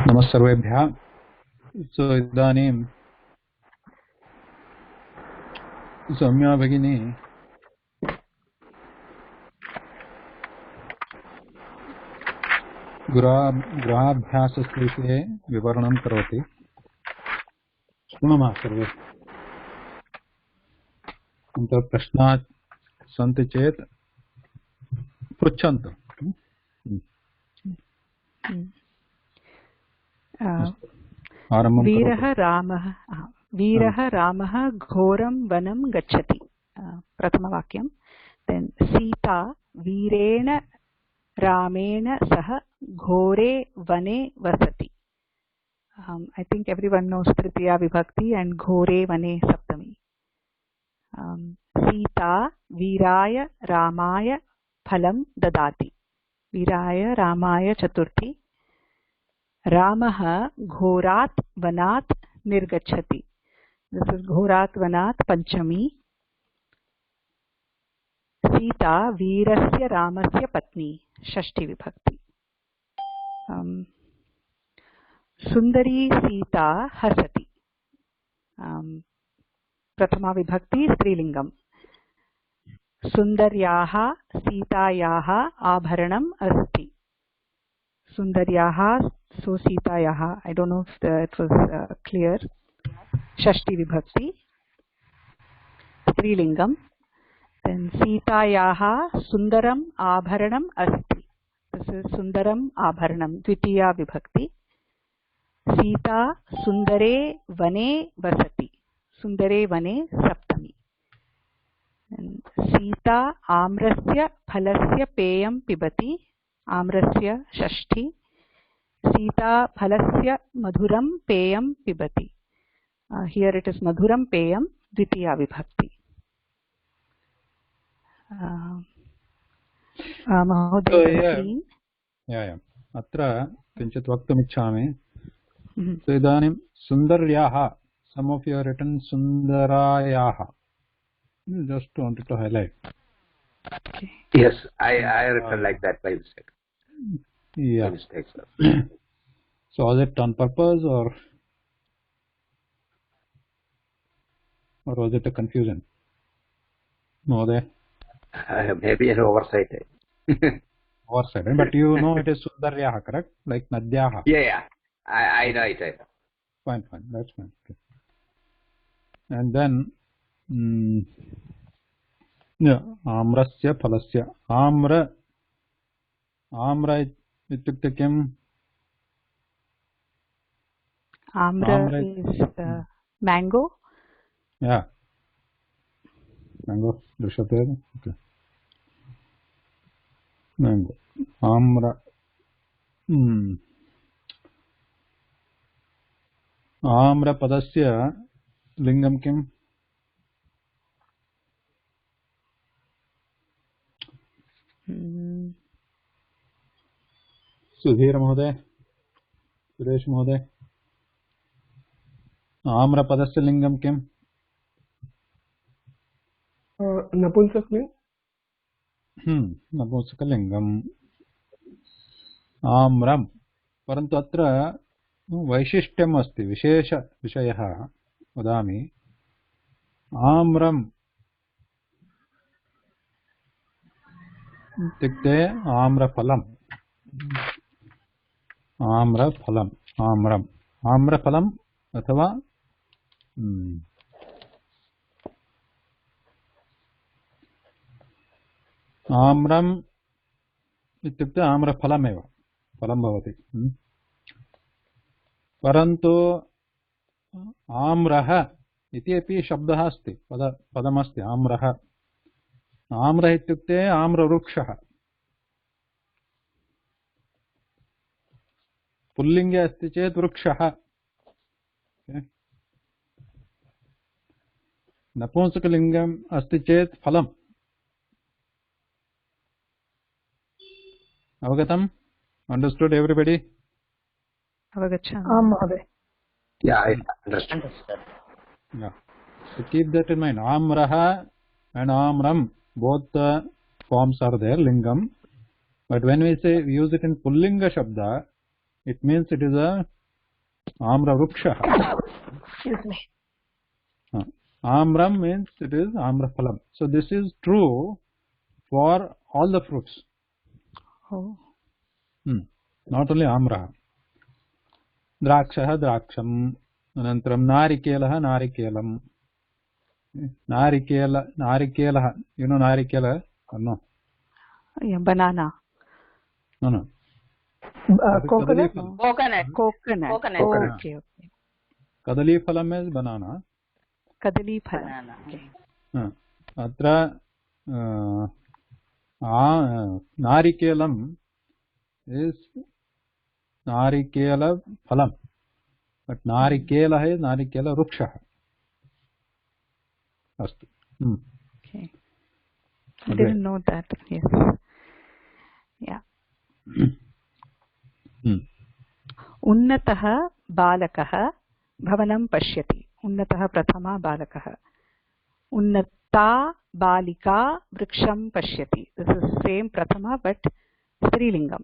नमः सर्वेभ्यः। सो इदानीं सौम्या भगिनी गृहाभ्यासस्य विषये विवरणं करोति। शृणुमः सर्वे। अनन्तरं प्रश्नाः सन्ति चेत् पृच्छन्तु। वीरः रामः घोरं वनं गच्छति। प्रथमवाक्यं। देन् सीता वीरेण रामेण सह घोरे वने वसति। I think everyone knows Tritiya Vibhakti and Ghore Vane Saptami. Sita Viraya Ramaya Phalam Dadati. Viraya Ramaya Chaturthi. Ramaha Ghorat Vanat Nirgachati. This is Ghorat Vanat Panchami. Sita Virasya Ramasya Patni. Shashti Vibhakti. Sundari Sita Hasati. Prathama Vibhakti Strilingam. Sundaryaha Sitayaha Abharanam Asti. Sundaryaha, so Sitayaha. I don't know if it was clear. Shashti Vibhakti. Strilingam. Then Sitayaha Sundaram Abharanam Asti. This is Sundaram Abharanam. Dvitiya Vibhakti. Sita Sundare Vane Vasati. Sundare Vane Saptami. And Sita Amrasya Phalasya Peyam Pibati. Amrasya Shashti. Sita Phalasya Madhuram Peyam Pibati. Here it is Madhuram Peyam, Dvitiya Vibhakti. Mahoday. अत्र किञ्चित् वक्तुमिच्छामि. So इदानीं सुन्दर्याः, some of you have written Sundarayaha. Just wanted to highlight. Yes, I written like that by mistake. Yeah. By mistake, sir. So was it on purpose or was it a confusion? No, maybe an oversight. Oversight, but you know it is Sundaryaha, correct? Like Nadyaha. Yeah. I know it. Fine, that's fine. Okay. And then, Amrasya Phalasya. Amra ityukte kim? Amra is mango. Yeah. Mango. Drishyate. Okay. Mango. Amra. Amra padasya lingam kim? Sudhir Mahoday, Suresh Mahoday. Amra padasya lingam kim? Napunsakling. Napunskalingam. Amram. परन्तु अत्र वैशिष्ट्यम् अस्ति, विशेष विषयः वदामि. आम्रम् इत्युक्ते आम्रफलम्. आम्रफलम् अथवा आम्रम् इत्युक्ते आम्रफलमेव, फलं भवति. परन्तु आम्रः इति अपि शब्दः अस्ति, पदमस्ति आम्रः. आम्रः इत्युक्ते आम्रवृक्षः. पुल्लिङ्गे अस्ति चेत् वृक्षः. नपुंसकलिङ्गम् अस्ति चेत् फलम्. अवगतम्? Understood everybody? Yeah, I understand. Yeah. So keep that in mind. Amraha and Amram, both the forms are there, lingam. But when we use it in Pullinga Shabda, it means it is a Amra Vrukshah. Excuse me. Amram means it is Amra Phalam. So this is true for all the fruits. Oh. Not only Amra. Drakshah Draksham. Anantaram Narikelah Narikelam. Narikela. You know Narikela or no? Yeah, banana. No. Coconut? Coconut. Coconut. Coconut. Okay. Kadali Phalam is banana. Kadali phala. Banana. Atra Narikelam is Narikela Phalam. But Narikela is Narikela Vrukshah. Astu. Okay. I didn't know that. Yes. Yeah. Unnatah balakah bhavanam pashyati. Unnatah prathama balakah. Unnata balika vriksham pashyati. This is same prathama but strilingam.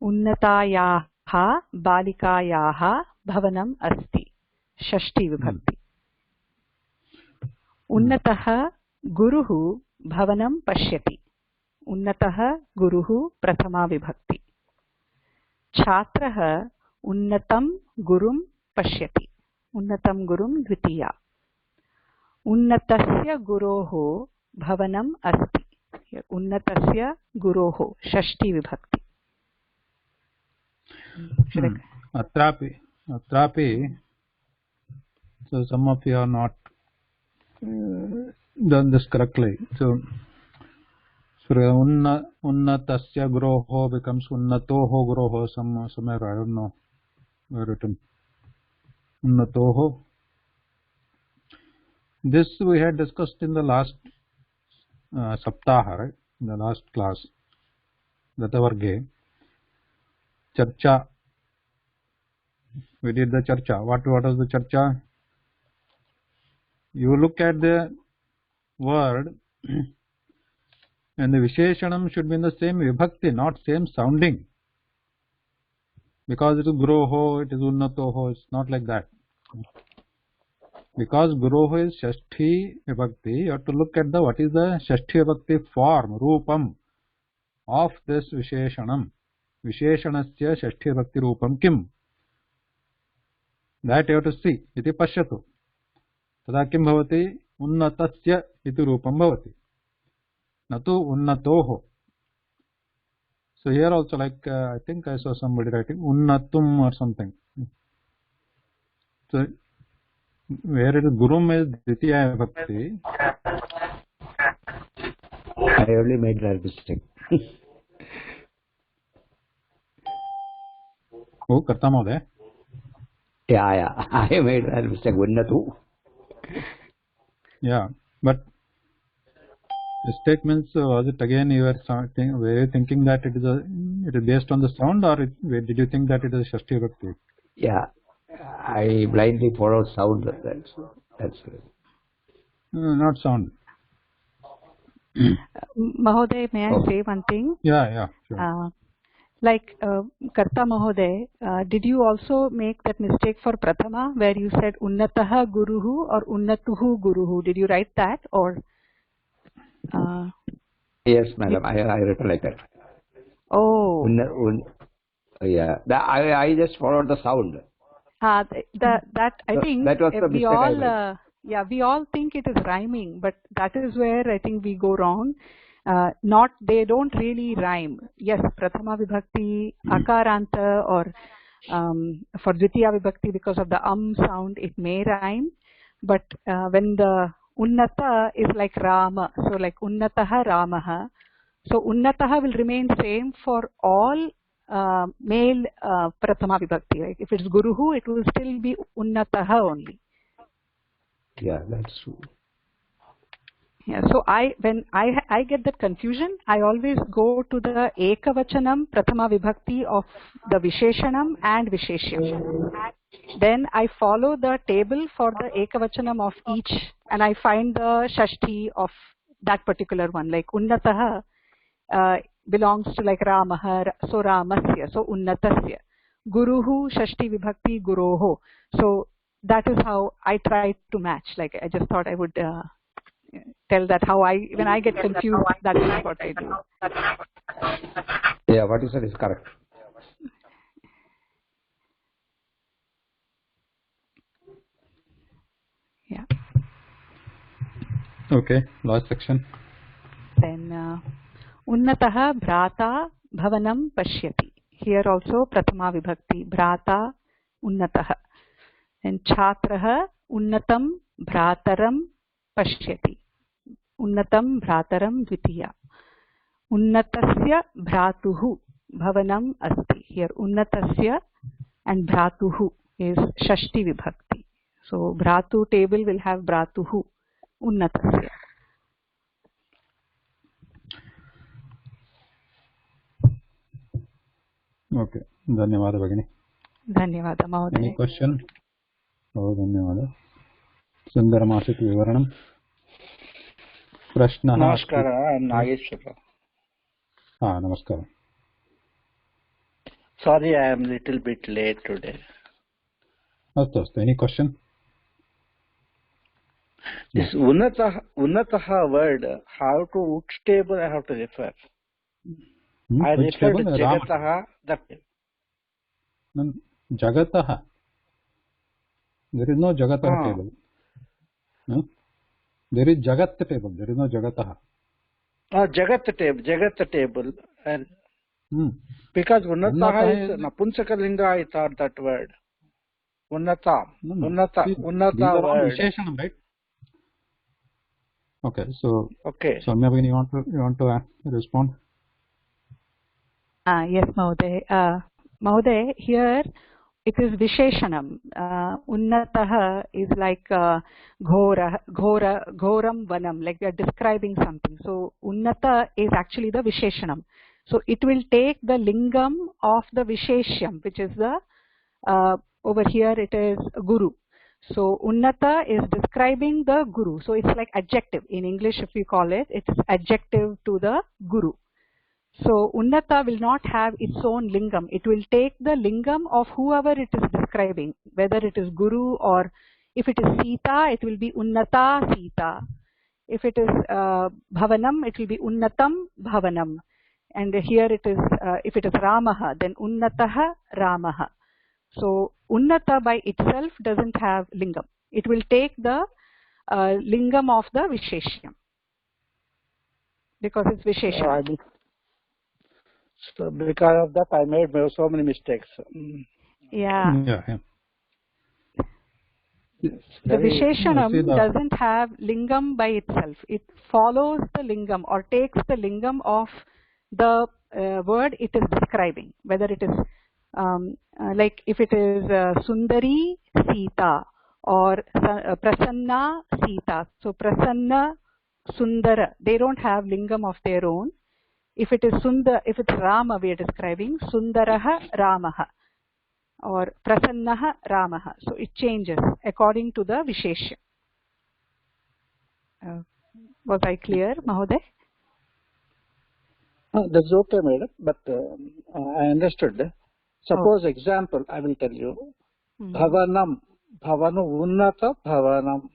Unnatayaha balikayaha bhavanam asti. Shashti vibhakti. Unnatah guruhu bhavanam pashyati. Unnatah guruhu prathama vibhakti. Chhatrah unnatam gurum pashyati. Unnatam gurum dvitiya. Unnatasya guroho bhavanam asti. Unnatasya guroho shashti vibhakti. Atrapi. So some of you are not done this correctly. So unnatasya guroho becomes unnatoho guroho somewhere, I don't know where written. Unnatoho. This we had discussed in the last saptaha, right? In the last class. Gatavarge. Charcha. We did the charcha. What was the charcha? You look at the word and the Visheshanam should be in the same vibhakti, not same sounding. Because it is Guroho, it is Unnatoho, it's not like that. Because Guroho is Shashti vibhakti, you have to look at what is the Shashti vibhakti form, Rupam, of this Visheshanam. Visheshanasya Shashti vibhakti Rupam Kim. That you have to see. Iti pashyatu. Tada kim bhavati? Unnatasya iti rupam bhavati. Natu unnatoho. So here also, like I think I saw somebody writing unnatum or something. So where it is gurum is dvitiya vibhakti. I only made that mistake. Oh, karta mahoday. Yeah. I made that mistake. Unnatu. Yeah, but mistake means was it again you were you thinking that it is based on the sound, or did you think that it is Shashti vibhakti? Yeah. I blindly followed sound. That's it. Not sound. Mahoday, may I say one thing? Yeah, sure. Like Karta Mahoday, did you also make that mistake for Prathama where you said Unnataha Guruhu or Unnatuhu Guruhu? Did you write that or? Yes, madam. I recollect that. Oh. Yeah. I just followed the sound. That I think that was the we mistake all we all think it is rhyming, but that is where I think we go wrong. They don't really rhyme. Yes, Prathama Vibhakti, Akaranta, or for Dvitiya Vibhakti, because of the sound, it may rhyme. But when the Unnata is like Rama, so like Unnataha Ramaha, so Unnataha will remain same for all male Prathama Vibhakti. Right? If it's Guruhu, it will still be Unnataha only. Yeah, that's true. Yeah, so when I get that confusion, I always go to the Ekavachanam Prathama Vibhakti of the Visheshanam and Visheshyam. Then I follow the table for the Ekavachanam of each, and I find the Shashti of that particular one. Like Unnataha belongs to like Ramaha, so Ramasya, so Unnatasya. guruhu, shashti vibhakti, guroho. So that is how I try to match. Like I just thought I would tell that how when I get confused, that is what I do. Yeah, what you said is correct. Yeah. Okay, last section. Then unnatah bhrata bhavanam pashyati. Here also prathama vibhakti bhrata unnatah. And chhatrah unnatam bhrataram pashyati. Unnatam bhrataram dvitiya. Unnatasya bhratuhu bhavanam asti. Here unnatasya and bhratuhu is shashti vibhakti. So bhratu table will have bhratuhu unnatasya. Okay, धन्यवाद भगिनी. धन्यवाद महोदय. Any question? बहु धन्यवाद. सुन्दरमासीत् विवरणं. प्रश्नः? नमस्कारः, नागेश्वर. नमस्कारः. Sorry, I am little bit late today. अस्तु अस्तु. Any question? This unnatah word, how to which table I have to refer? I refer to jagatah. That jagatah. There is no jagatah table. No? There is jagat table. There is no jagatah. Jagat table. And because unnatah is napunsakalinga, I thought that word. Unnata word. Visheshanam, right? Okay, so okay. Soumya Bhagini, you want to respond? Yes, Mahoday. Mahoday, here it is Visheshanam. Unnatah is like ghoram vanam, like we are describing something. So unnata is actually the Visheshanam. So it will take the lingam of the Visheshyam, which is the over here it is Guru. So unnata is describing the Guru. So it's like adjective. In English, if we call it, it's adjective to the Guru. So unnata will not have its own lingam. It will take the lingam of whoever it is describing, whether it is Guru or if it is Sita, it will be unnata Sita. If it is Bhavanam, it will be unnatam Bhavanam. And here it is, if it is Ramaha, then unnataha Ramaha. So unnata by itself doesn't have lingam. It will take the lingam of the Visheshyam because it's Visheshyam. So because of that, I made so many mistakes. Yeah. The Visheshanam doesn't have lingam by itself. It follows the lingam or takes the lingam of the word it is describing. Whether it is like if it is Sundari Sita or Prasanna Sita. So Prasanna, Sundara, they don't have lingam of their own. If it is if it's Rama, we are describing Sundaraha Ramaha or Prasannaha Ramaha. So it changes according to the Visheshya. Was I clear, Mahoday? That's okay, madam. But I understood. Suppose example, I will tell you. Bhavanam, unnata bhavanam.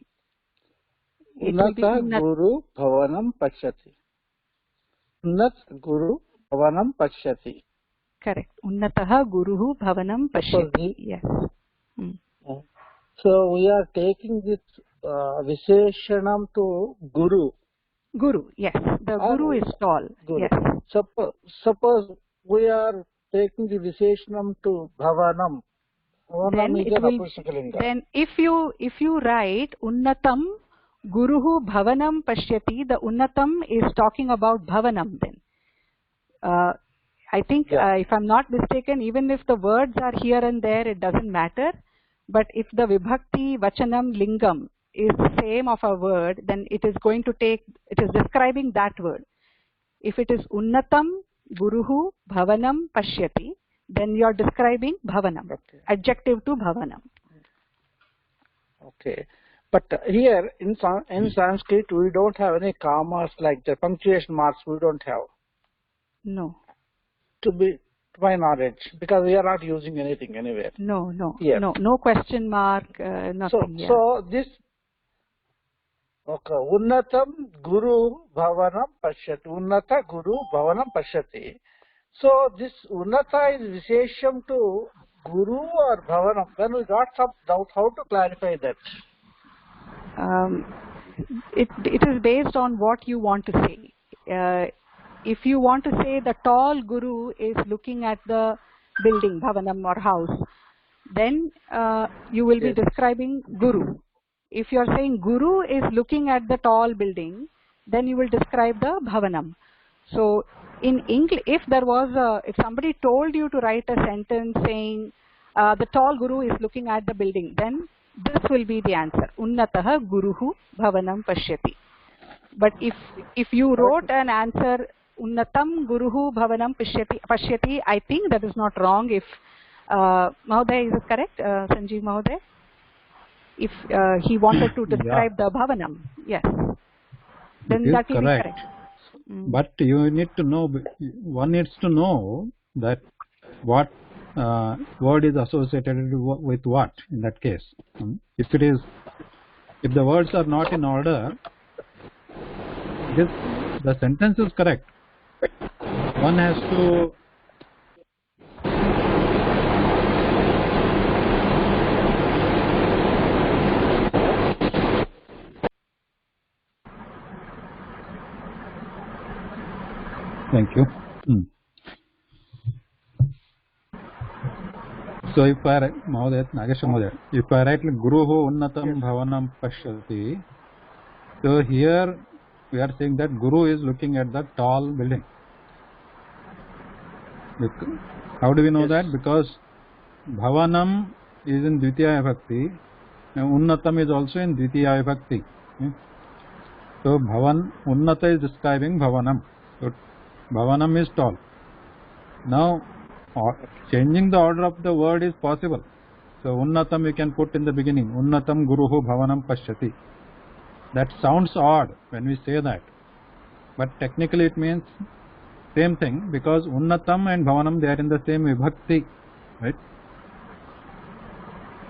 Unnata guru bhavanam pashyati. Unnat guru bhavanam pashyati. Correct. Unnataha guruhu bhavanam pashyati. Yes. So we are taking this Visheshanam to Guru. Guru, yes. The Guru is tall. Guru. Yes. Suppose we are taking the Visheshanam to Bhavanam. Then if you write Unnatam Guruhu Bhavanam Pashyati, the Unnatam is talking about Bhavanam then. I think if I'm not mistaken, even if the words are here and there, it doesn't matter. But if the Vibhakti Vachanam Lingam is the same of a word, then it is going to take, it is describing that word. If it is Unnatam Guruhu Bhavanam Pashyati, then you are describing Bhavanam, adjective to Bhavanam. Okay. But here in Sanskrit, we don't have any commas like the punctuation marks, we don't have. No. To be to my knowledge, because we are not using anything anywhere. No question mark, nothing. So this, okay, Unnatam Guru Bhavanam Pashyati. Unnata Guru Bhavanam Pashyati. So this Unnata is Vishesham to Guru or Bhavanam. When we got some doubt, how to clarify that? It is based on what you want to say. If you want to say the tall Guru is looking at the building, Bhavanam or house, then you will be describing Guru. If you are saying Guru is looking at the tall building, then you will describe the Bhavanam. So in English, if somebody told you to write a sentence saying the tall Guru is looking at the building, then this will be the answer. Unnatah Guruhu Bhavanam Pashyati. But if you wrote an answer Unnatam Guruhu Bhavanam Pashyati, I think that is not wrong. If Mahoday, is it correct, Sanjeev Mahoday? If he wanted to describe the Bhavanam, yes, then that will be correct. But you need to know, one needs to know that what word is associated with what in that case. If the words are not in order, the sentence is correct. One has to Thank you. So if I write, if I write Guruhu Unnatam Bhavanam Pashyati, so here we are saying that Guru is looking at the tall building. How do we know that? Because Bhavanam is in Dvitiya Vibhakti and Unnatam is also in Dvitiya Vibhakti. So Unnata is describing Bhavanam. So Bhavanam is tall. Now changing the order of the word is possible. So Unnatam you can put in the beginning. Unnatam Guruhu Bhavanam Pashyati. That sounds odd when we say that. But technically it means same thing, because Unnatam and Bhavanam, they are in the same Vibhakti. Right?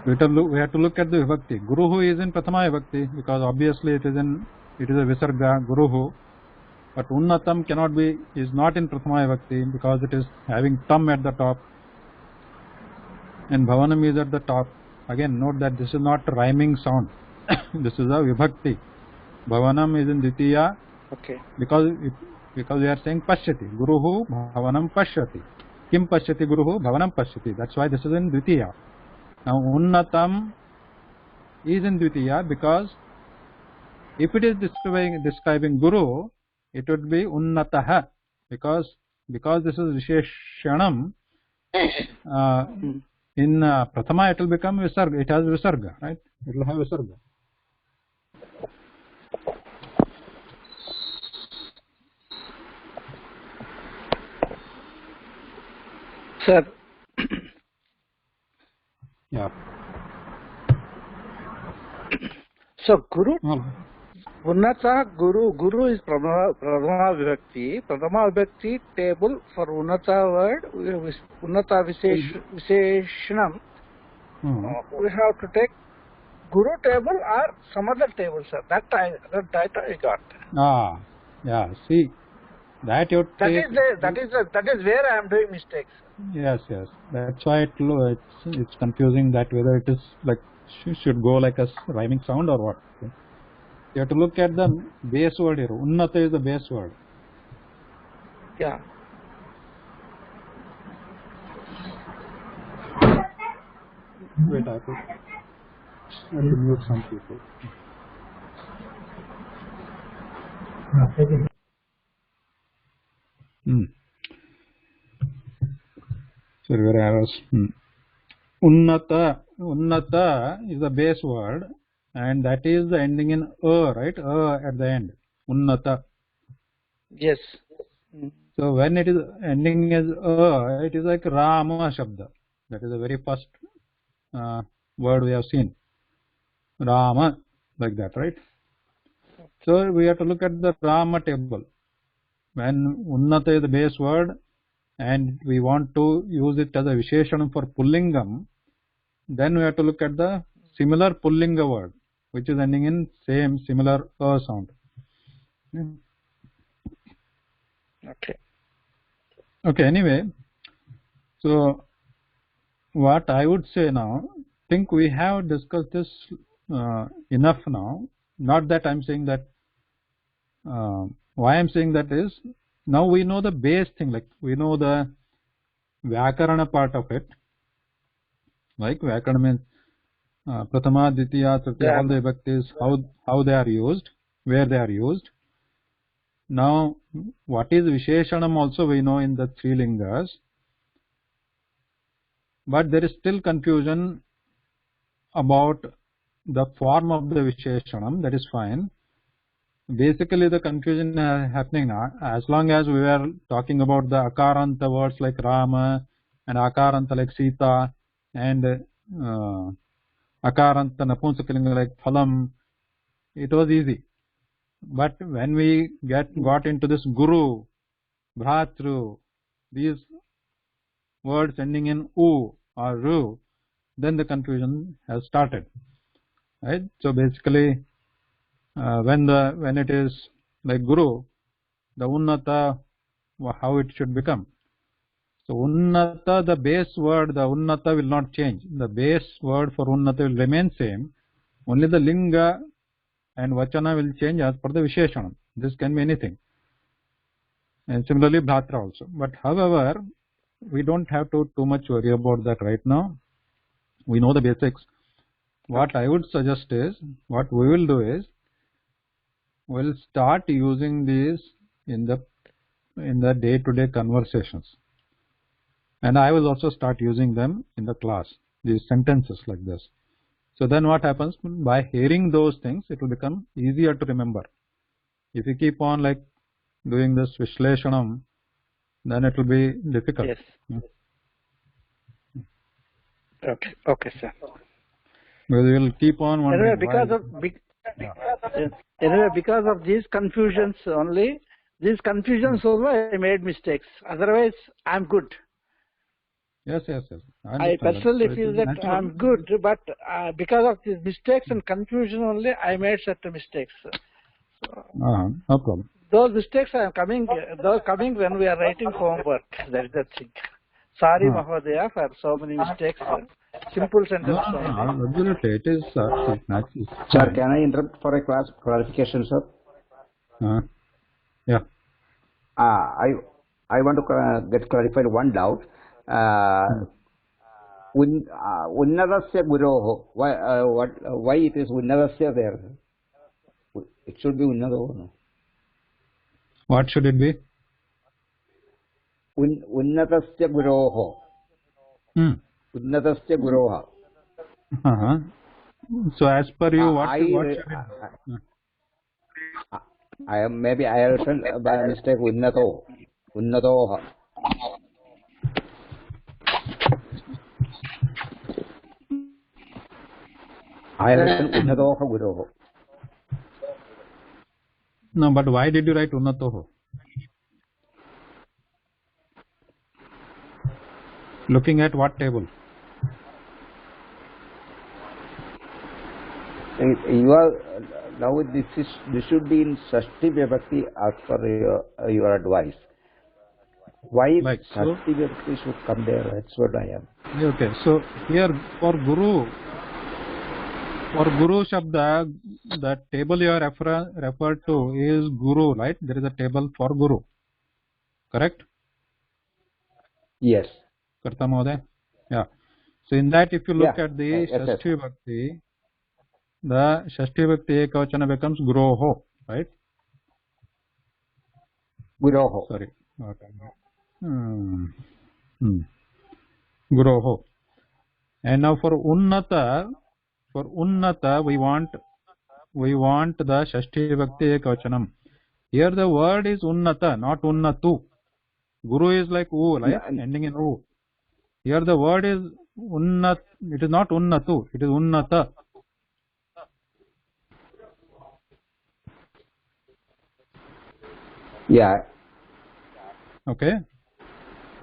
We have to look at the Vibhakti. Guruhu is in Prathama Vibhakti because obviously it is a Visarga, Guruhu. But Unnatam is not in Prathama Vibhakti because it is having Tam at the top. And Bhavanam is at the top. Again, note that this is not a rhyming sound. This is a Vibhakti. Bhavanam is in Dvitiya. Okay. Because we are saying Pashyati. Guruhu Bhavanam Pashyati. Kim Pashyati Guruhu Bhavanam Pashyati. That's why this is in Dvitiya. Now Unnatam is in Dvitiya because if it is describing Guru, it would be Unnataha, because this is Visheshanam. In Prathama it will become Visarga. It has Visarga, right? It will have Visarga. Sir. Yeah. So Guru. Unnata Guru is Pradhama Vibhakti. Pradhama Vibhakti table for Unnata word, Unnata Visheshanam. We have to take Guru table or some other table, sir. That I got. Yeah. See, that you take. That is where I am doing mistakes. Yes. That's why it's confusing that whether it is like should go like a rhyming sound or what. You have to look at the base word here. Unnata is the base word. Yeah. Wait, I have to mute some people. So where I was. Unnata is the base word. And that is the ending in right? At the end. Unnata. Yes. So when it is ending as it is like Rama Shabda. That is the very first word we have seen. Rama, like that, right? So we have to look at the Rama table. When Unnata is the base word and we want to use it as a Visheshanam for Pullingam, then we have to look at the similar Pullinga word, which is ending in same similar sound. Okay. Okay, anyway, so what I would say now, think we have discussed this enough now. Not that I'm saying that, why I'm saying that is, now we know the base thing, like we know the Vyakarana part of it. Like Vyakarana means Prathama, Ditya, Tritiya, all the vibhaktis, how they are used, where they are used. Now, what is Visheshanam also we know in the three lingas, but there is still confusion about the form of the Visheshanam. That is fine. Basically, the confusion happening now, as long as we were talking about the Akaranta words like Rama and Akaranta like Sita and Akaranta Napunsakalinga like Phalam, it was easy. But when we got into this Guru, Bhratru, these words ending in U or Ru, then the confusion has started. Right? So basically, when it is like Guru, the Unnata, how it should become. So Unnata, the base word, the Unnata will not change. The base word for Unnata will remain same. Only the Linga and Vachana will change as per the Visheshanam. This can be anything. And similarly Bhratra also. But however, we don't have to too much worry about that right now. We know the basics. What I would suggest is, what we will do is, we'll start using these in the day-to-day conversations. And I will also start using them in the class, these sentences like this. So then what happens, by hearing those things, it will become easier to remember. If you keep on like doing this Vishleshanam, then it will be difficult. Yes. Okay, sir. Because you will keep on wondering anyway, because of these confusions only, I made mistakes. Otherwise, I'm good. Yes. I personally feel that I'm good, but because of these mistakes and confusion only, I made certain mistakes. So, no problem. Those mistakes are coming when we are writing homework. That is the thing. Sorry, Mahodaya, for so many mistakes. Simple sentence. No, absolutely. It is natural. Sir, can I interrupt for a class clarification, sir? Yeah. I want to get clarified one doubt. Unnadasya Guroho. Why it is Unnadasya there? It should be Unnado. No? What should it be? Unnadasya Guroho. Unnadasya Guroha. So as per you, what should it be? Maybe I have written by mistake Unnato. Unnatoha. I have written Unnatoha Guroho. No, but why did you write Unnatoho? Looking at what table? You are now this should be in Shashti Vibhakti as per your advice. Why Shashti Vibhakti should come there? That's what I am. Okay, so here for Guru Shabda, the table you are referred to is Guru, right? There is a table for Guru, correct? Yes. Karta Mahoday? Yeah. So in that, if you look at the Shashti Bhakti, the Shashti Bhakti Ekavachana becomes Guroho, right? Guroho. Sorry. Guroho. And now for Unnata, we want the Shashti Bhakti Ekavachanam. Here the word is Unnata, not Unnatu. Guru is like U, right? Ending in U. Here the word is Unnat. It is not Unnatu. It is Unnata. Yeah. Okay.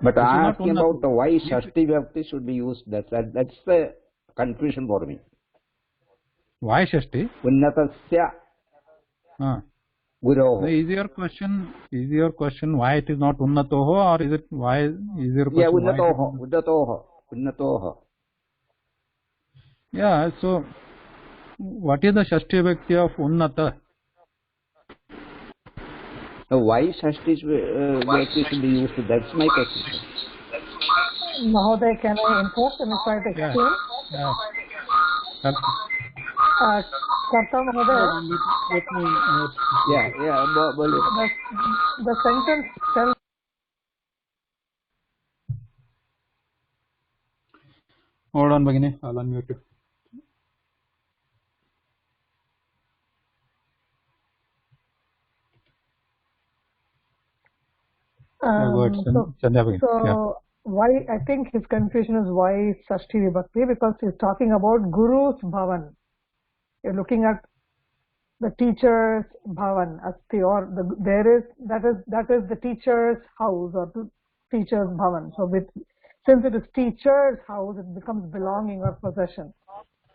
But I am asking about why Shashti Vibhakti should be used. That's the confusion for me. Why Shashti? Unnatasya Guroho. The easier question, why it is not Unnatoho, or is it why easier question? Yeah, Unnatoho. Yeah, so what is the Shashti Vibhakti of Unnata? Why Shashti Vibhakti should be used? That's my question. Mahoday, can I interrupt and try to explain? Karta Mahoday. Let me note. The sentence tells. Hold on, Bhagini. I'll unmute you. Why I think his confusion is why Shashti Vibhakti, because he's talking about Guru's Bhavan. You're looking at the teacher's Bhavan, Asti, or that is the teacher's house or the teacher's Bhavan. So since it is teacher's house, it becomes belonging or possession.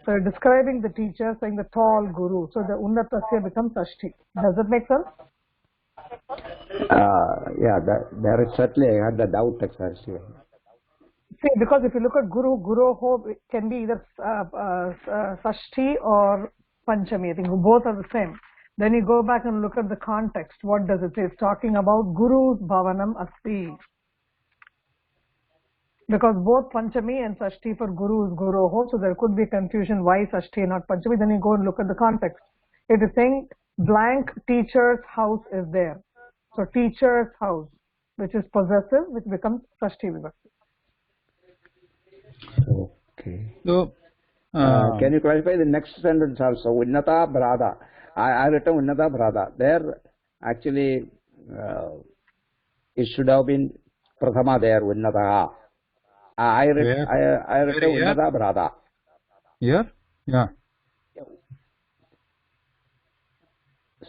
So you're describing the teacher, saying the tall Guru. So the Unnatasya becomes Shashti. Does that make sense? There is certainly, I had the doubt actually. See, because if you look at Guroho, it can be either Shashti or Panchami. I think both are the same. Then you go back and look at the context. What does it say? It's talking about Guru's Bhavanam Asti. Because both Panchami and Shashti for Guru is Guroho, so there could be confusion why Shashti not Panchami. Then you go and look at the context. It is saying blank teacher's house is there. So teacher's house, which is possessive, which becomes Shashti Vibhakti. Okay. So, can you clarify the next sentence also? Unnata Brada. I written Unnata Brada. There, actually, it should have been Prathama there, Unnata. I written Unnata Brada. Here? Yeah.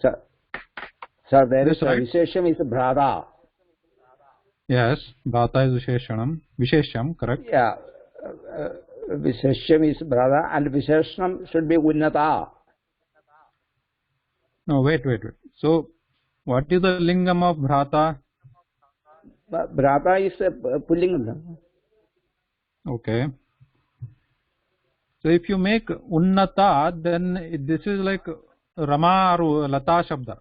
Sir, there is right? Vishesham is Brada. Yes, Bhata is Vishesham, correct? Yeah. Vishesham is Brada and Vishesham should be Unnata. No, wait. So, what is the lingam of Bhrata? Bhrata is Pullingam. Okay. So, if you make Unnata, then this is like Rama or Lata Shabda.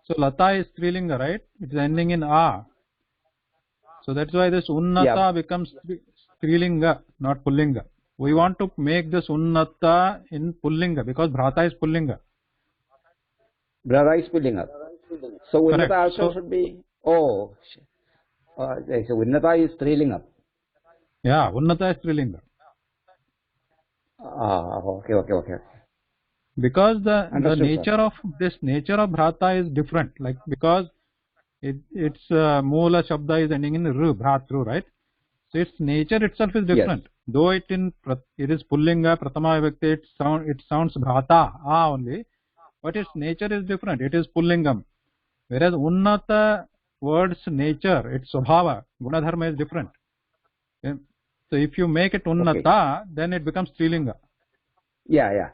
So, Lata is Strilinga, right? It is ending in A. So, that's why this Unnata becomes Strilinga, not Pullinga. We want to make this Unnata in Pullinga because Bhrata is Pullinga. Bhrata is Pullinga. So, Unnata also should be. So Unnata is Strilinga. Yeah, Unnata is Strilinga. Okay. Because the nature of Bhrata is different, like because its Moola Shabda is ending in R, Bhratru, right? So its nature itself is different. Yes. Though it is Pullinga, Prathama Vibhakti, it sounds Bhrata, only, but its nature is different. It is Pullingam. Whereas Unnata word's nature, its Swabhava, Gunadharma is different. Okay? So if you make it Unnata, then it becomes Strilinga. Yes,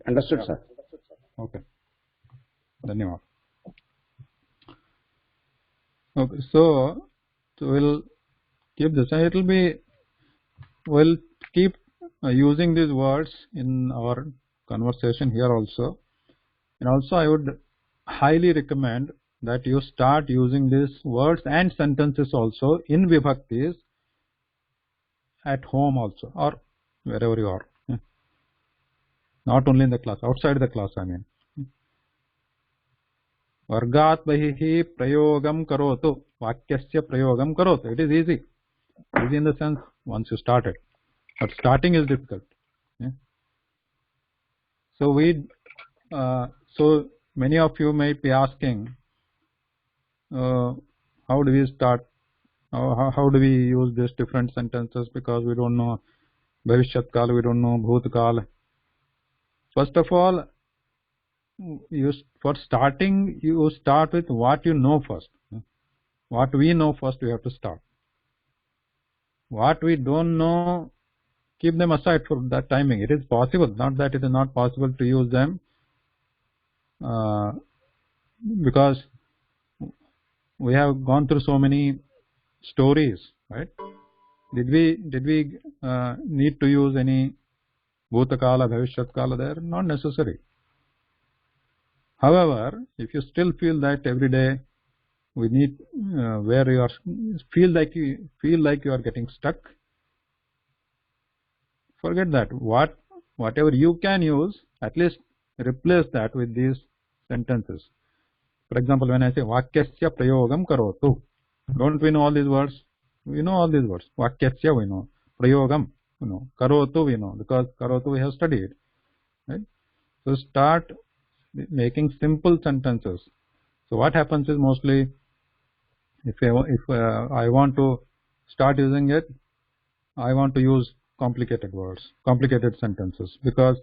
understood, sir. Okay. Dhanyavad. Okay, so we'll keep this. We'll keep using these words in our conversation here also. And also I would highly recommend that you start using these words and sentences also in Vibhaktis at home also, or wherever you are. Not only in the class, outside the class, I mean. Vargat bahihi prayogam karotu. Vakyasya prayogam karotu. It is easy. Easy in the sense once you start it. But starting is difficult. Yeah? So many of you may be asking, how do we start? How do we use these different sentences? Because we don't know Bhavishyat Kala, we don't know Bhut Kala. First of all, for starting, you start with what you know first. what we know first we have to start. What we don't know, keep them aside for that timing. It is possible, not that it is not possible to use them, because we have gone through so many stories, right? Did we need to use any Bhutakala, Bhavishyat Kala there? Not necessary. However, if you still feel that every day we need where you are feel like you are getting stuck, forget that. Whatever you can use, at least replace that with these sentences. For example, when I say Vakyasya prayogam karotu, don't we know all these words? We know all these words. Vakyasya we know, prayogam we know, karotu we know, because karotu we have studied, right? So start making simple sentences. So what happens is, mostly if I want to start using it, I want to use complicated words, complicated sentences, because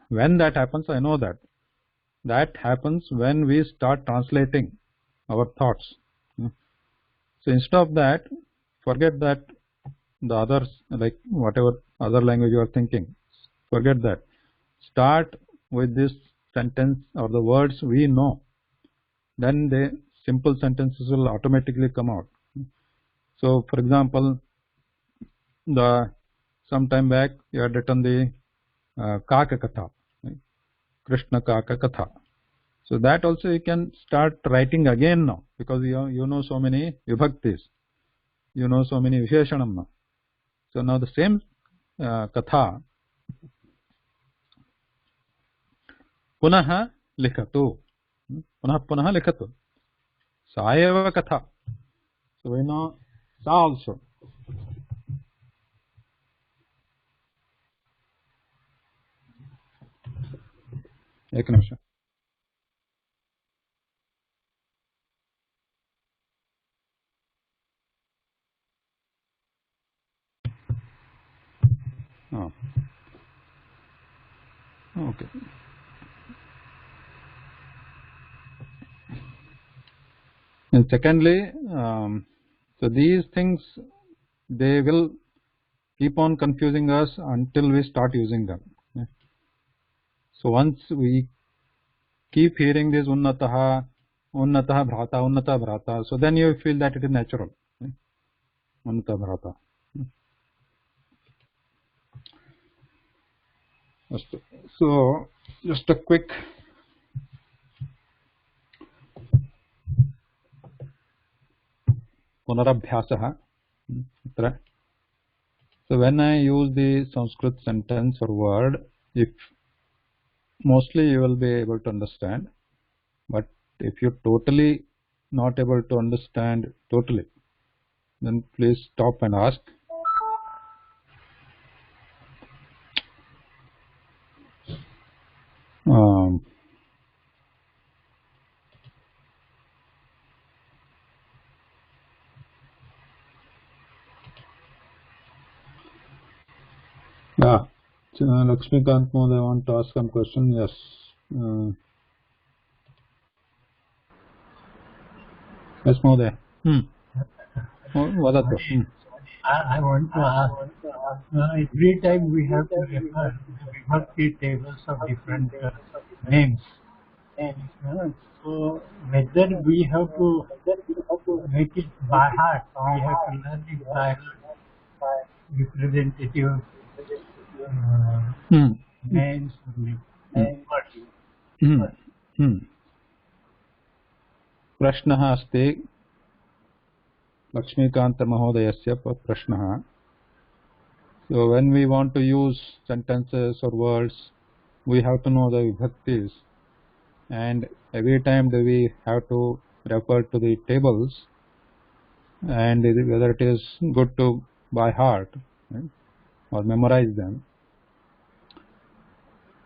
when that happens, I know that happens when we start translating our thoughts. So instead of that, forget that the others, like whatever other language you are thinking, forget that. Start with this sentence or the words we know. Then the simple sentences will automatically come out. So, for example, some time back you had written the Kaka Katha, right? Krishna Kaka Katha. So that also you can start writing again now, because you know so many vibhaktis, you know so many visheshanam now. So now the same katha punaha likhatu, punaha likhatu, saeva katha. So we know sa also. Ek nimisha. Oh. Okay. And secondly, so these things, they will keep on confusing us until we start using them. So once we keep hearing this unnataha bhrata, so then you feel that it is natural. Unnata bhrata. So just a quick punarabhyasah. So when I use the Sanskrit sentence or word, if mostly you will be able to understand, but if you're totally not able to understand totally, then please stop and ask. Yeah, Lakshmikant Mohan, I want to ask some question. Yes. Yes, Mohan. Vadatu. I want to ask, every time we have to refer to vibhakti tables of different names. So whether we have to make it by heart, we have to learn it by representative names and words. प्रश्नः अस्ति लक्ष्मीकान्त महोदयस्य प्रश्नः. So when we want to use sentences or words, we have to know the vibhaktis, and every time that we have to refer to the tables, and whether it is good to by heart, right, or memorize them.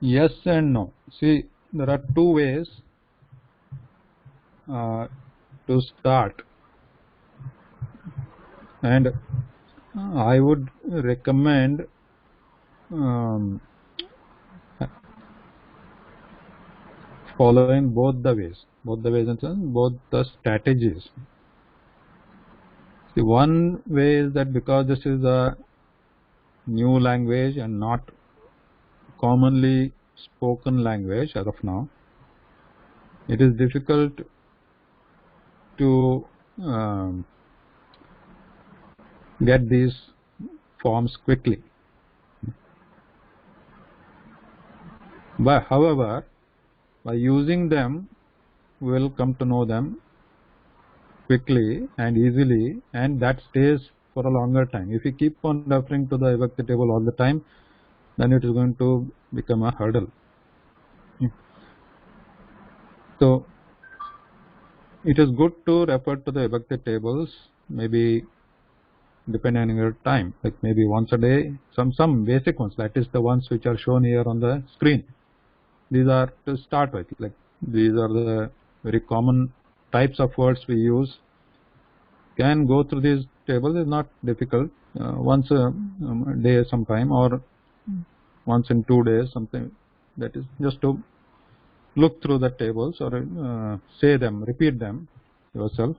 Yes and no. See, there are two ways to start, and I would recommend following both the ways and both the strategies. See, one way is that because this is a new language and not commonly spoken language as of now, it is difficult to get these forms quickly. But however, by using them, we will come to know them quickly and easily, and that stays for a longer time. If you keep on referring to the vibhakti table all the time, then it is going to become a hurdle. So it is good to refer to the vibhakti tables, maybe depending on your time, like maybe once a day, some basic ones, that is the ones which are shown here on the screen. These are to start with, like these are the very common types of words we use. Can go through these tables is not difficult. Once a day sometime, or once in 2 days, something, that is just to look through the tables or say them, repeat them yourself.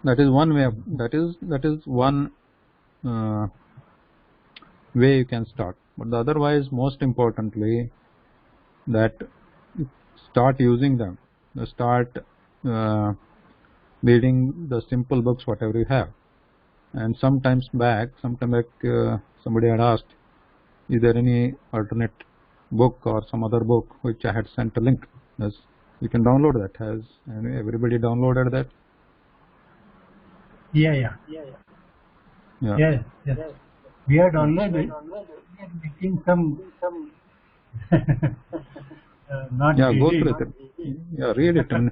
That is one way. That is one way you can start. But the otherwise, most importantly, that start using them. Start reading the simple books, whatever you have. And sometime back, somebody had asked, is there any alternate book or some other book which I had sent a link? Yes, you can download that. Has everybody downloaded that? Yeah. Yes. We are downloaded. We are making some not Yeah, go easy. through it. Yeah, read it. And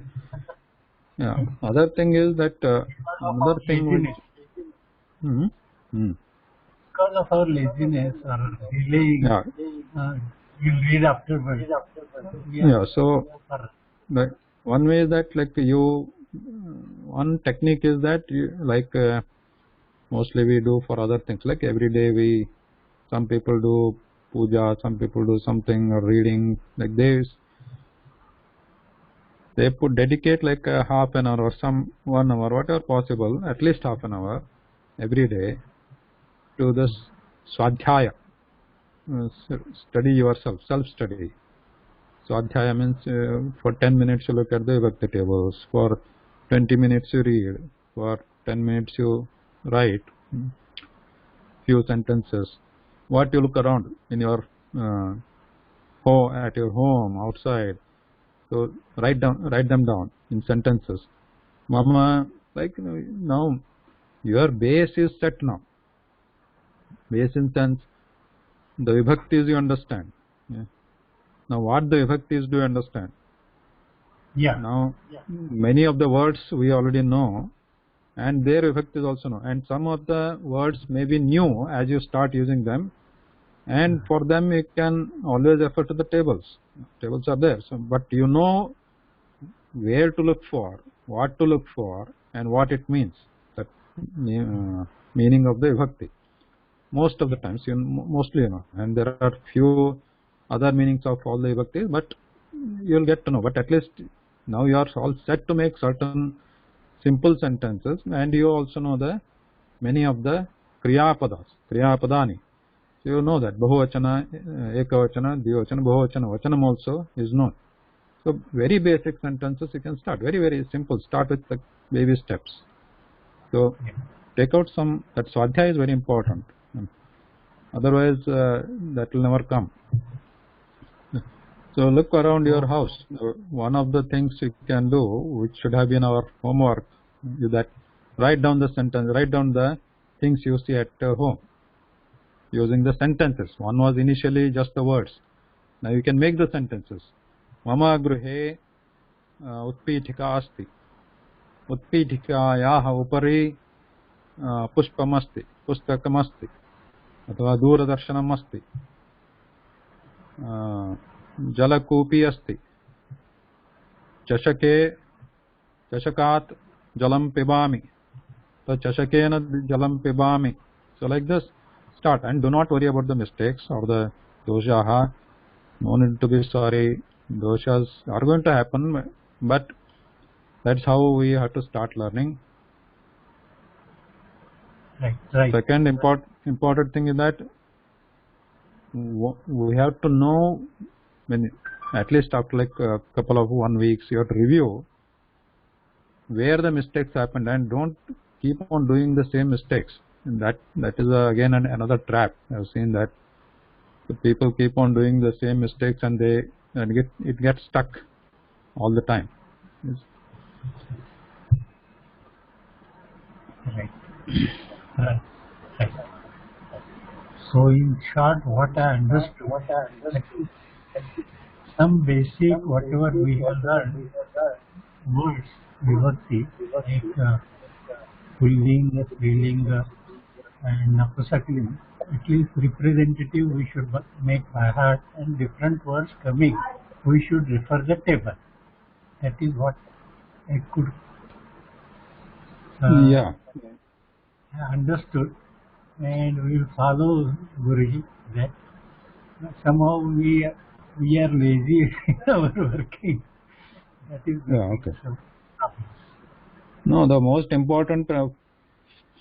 yeah, other thing is that another thing which Because of our laziness or delaying, yeah, we'll read afterwards. yeah. So the one way is that, like, one technique is that mostly we do for other things, like every day some people do puja, some people do something or reading, like this. They dedicate like a half an hour or 1 hour, whatever possible, at least half an hour every day to this swadhyaya, study yourself, self-study. Swadhyaya means for 10 minutes you look at the vibhakti tables, for 20 minutes you read, for 10 minutes you write few sentences. What you look around in your at your home, outside. So write them down in sentences. Mama, like now your base is set now. Base in sense, the vibhaktis you understand. Yeah. Now what the vibhaktis do you understand? Yeah. Now many of the words we already know, and their vibhaktis also know. And some of the words may be new as you start using them. And for them you can always refer to the tables. Tables are there. So, but you know where to look for, what to look for, and what it means. That meaning of the vibhakti. Most of the times, mostly you know. And there are few other meanings of all the vibhaktis, but you'll get to know. But at least now you are all set to make certain simple sentences, and you also know many of the kriyapadani. So you know that bahuvachana, ekavachana, dvivachana, bahuvachana, vachanam also is known. So very basic sentences you can start, very, very simple. Start with like baby steps. So take out some, that swadhyaya is very important. Otherwise that will never come. So look around your house. One of the things you can do, which should have been our homework, is that write down the sentence, write down the things you see at home using the sentences. One was initially just the words. Now you can make the sentences. Mama gruhe utpithika asti. Utpithikayaha upari pushpamasti, pustakam अथवा दूरदर्शनम अस्ति, जलकूपी अस्ति, चषकात् जलं पिबामि, तो चषकेन जलं पिबामि. So like this, start, and do not worry about the mistakes or the doshaha. No need to be sorry. Doshas are going to happen, but that's how we have to start learning. Right. Second important thing is that we have to know, when at least after like a couple of 1 weeks, you have to review where the mistakes happened and don't keep on doing the same mistakes. And that is again another trap. I've seen that the people keep on doing the same mistakes and it gets stuck all the time. Right. Right. So in short, what I understood, some basic whatever we have learned, words, vibhakti, like pullinga, strilinga, and napusaklinga, at least representative we should make by heart, and different words coming, we should refer the table. That is what I could understood, and we will follow Guruji that somehow we are lazy in our working. That is okay. No, the most important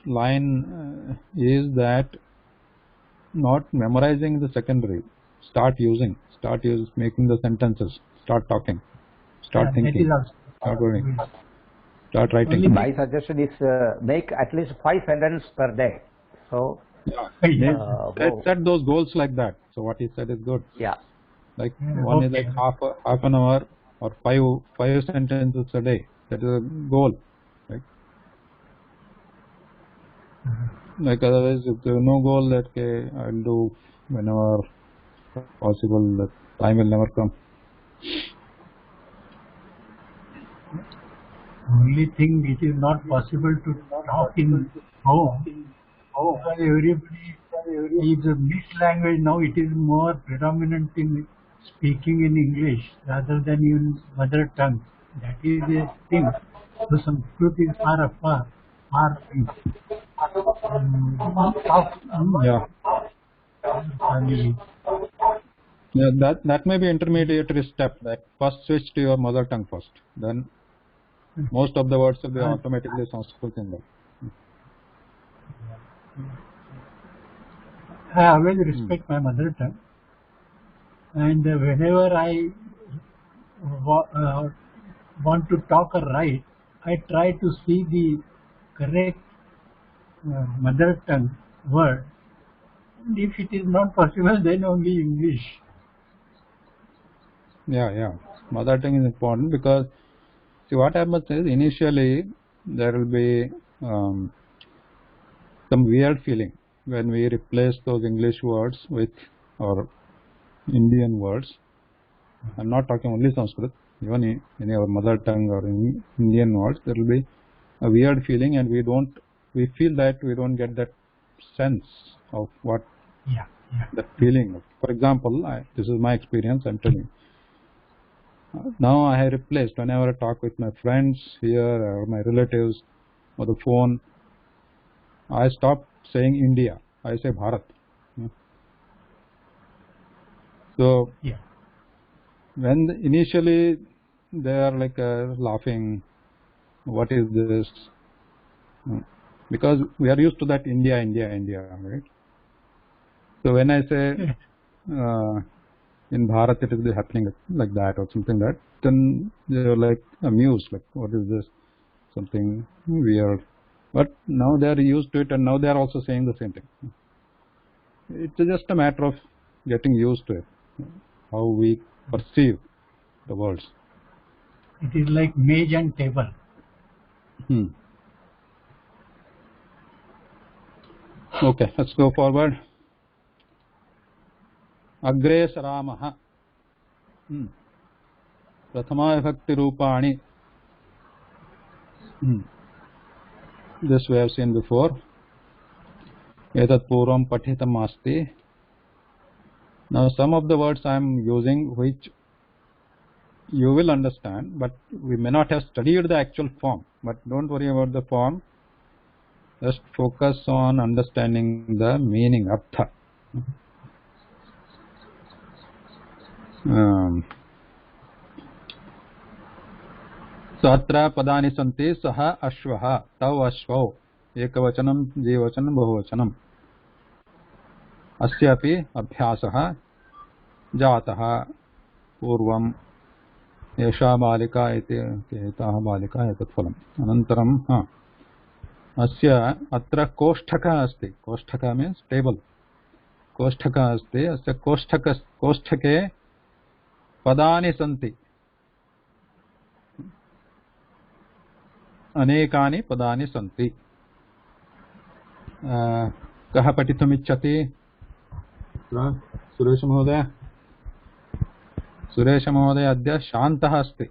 line is that not memorizing the secondary. Start making the sentences. Start talking. Start thinking. Start worrying. Start writing. My suggestion is make at least 5 sentences per day. So set those goals like that. So what he said is good. Yeah. Like one is like half an hour or five sentences a day. That is a goal. Right? Like otherwise, if there is no goal that I'll do whenever possible, that time will never come. Only thing it is not possible to talk in home. Because everybody is a mixed language now. It is more predominant in speaking in English rather than in mother tongue. That is a thing. So Sanskrit is far. Yeah, that may be intermediary step. That first switch to your mother tongue first. Then most of the words will be automatically Sanskrit in there. I always respect my mother tongue, and whenever I want to talk or write, I try to see the correct mother tongue word, and if it is not possible, then only English. Yeah. Mother tongue is important because see what happens is initially there will be some weird feeling when we replace those English words with our Indian words. I'm not talking only Sanskrit, even in our mother tongue or in Indian words, there will be a weird feeling, and we feel that we don't get that sense of what that feeling. For example, this is my experience, I'm telling you. Now I have replaced, whenever I talk with my friends here or my relatives or the phone, I stop saying India, I say Bharat. So when initially they are like laughing, what is this? Because we are used to that India, right? So when I say in Bharat it is happening like that or something like that, then they are like amused, like what is this? Something weird. But now they are used to it, and now they are also saying the same thing. It's just a matter of getting used to it, how we perceive the words. It is like mage and table. Okay, let's go forward. Agre saramaha. Prathama vibhakti rupani. This we have seen before. Etat purvam pathitam asti. Now some of the words I am using which you will understand, but we may not have studied the actual form. But don't worry about the form. Just focus on understanding the meaning, artha. So atra padani santi saha ashvaha, tau ashvau. एकवचनं द्विवचनं बहुवचनम् अस्यापि अभ्यासः जातः पूर्वम् एषा बालिका इति एताः बालिका एतत् फलम् अनन्तरं अस्य अत्र कोष्ठकः अस्ति कोष्ठकः मीन्स् टेबल् कोष्ठकः अस्ति अस्य कोष्ठके पदानि सन्ति अनेकानि पदानि सन्ति कः पठितुम् इच्छति सुरेश महोदय अद्य शान्तः अस्ति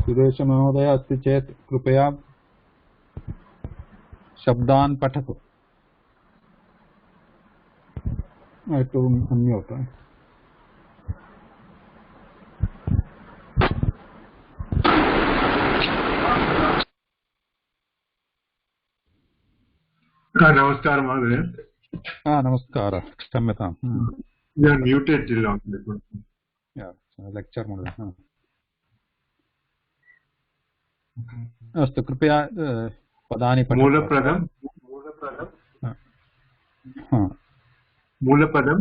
सुरेश महोदय अस्ति चेत् कृपया शब्दान् पठतु अन्म्यूट् नमस्कार महोदय नमस्कार क्षम्यताम् म्यूटेड till now लेक्चर महोदय अस्तु कृपया पदानि मूलपदं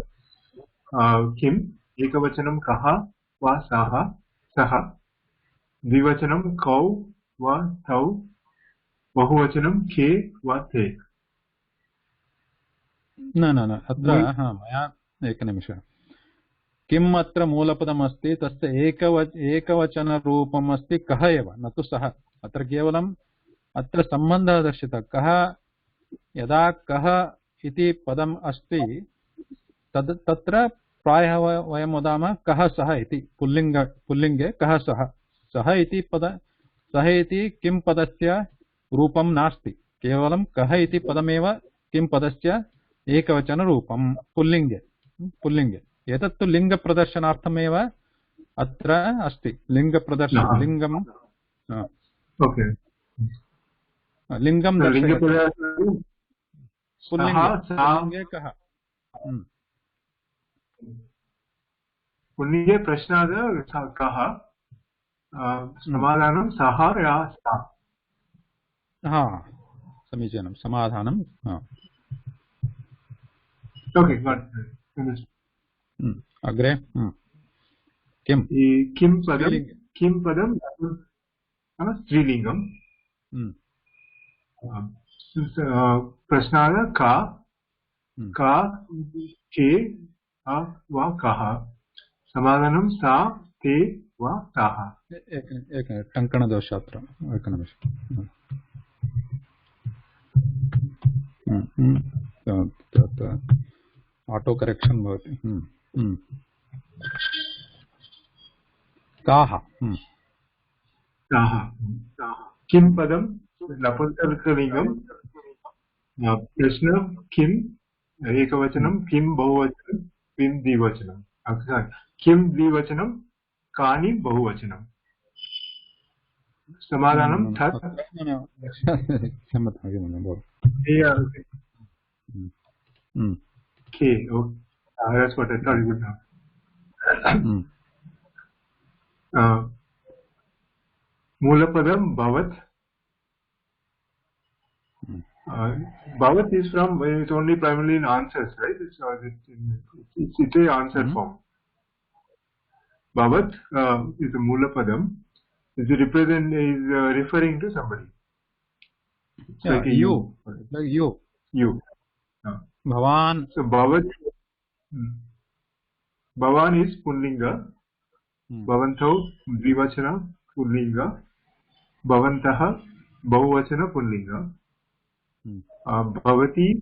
किम् एकवचनं कः वा सः द्विवचनं कौ वा तौ बहुवचनं के वा ते न अत्र मया एकनिमिषः किम् अत्र मूलपदम् अस्ति तस्य एकवचनरूपम् अस्ति कः एव न तु सः अत्र केवलम् अत्र सम्बन्धः दर्शितः कः यदा कः इति पदम् अस्ति तत्र प्रायः वयं वदामः कः सः इति पुल्लिङ्गे कः सः इति किं पदस्य रूपं नास्ति केवलं कः इति पदमेव किं पदस्य एकवचनरूपं पुल्लिङ्गे एतत्तु लिङ्गप्रदर्शनार्थमेव अत्र अस्ति लिङ्गप्रदर्शनं लिङ्गं लिङ्गं पुल्लिङ्गे कः पुल्लिङ्गे प्रश्नात् कः समाधानं सः या सा समीचीनं समाधानं अग्रे किं पदं स्त्रीलिङ्गं प्रश्नात् का के वा कः समाधानं सा ते वा ताः टङ्कणदोष अत्र एकनिमिषम् ऑटो करेक्शन भवति काः किं पदं नपुंसकलिङ्गं प्रश्न किम् एकवचनं किं बहुवचनं किं द्विवचनं किं द्विवचनं कानि बहुवचनं समाधानं तत् Okay, that's what I thought you would have. Mulapadam Bhavat. Bhavat is from, it's only primarily in answers, right? It's a answer form. Bhavat is a Mulapadam. Is referring to somebody. It's like a you. Like you. Bhavan. So Bhavan is Pullinga. Bhavantau Dvivachana Pullinga. Bhavantaha Bahuvachana Pullinga. Bhavati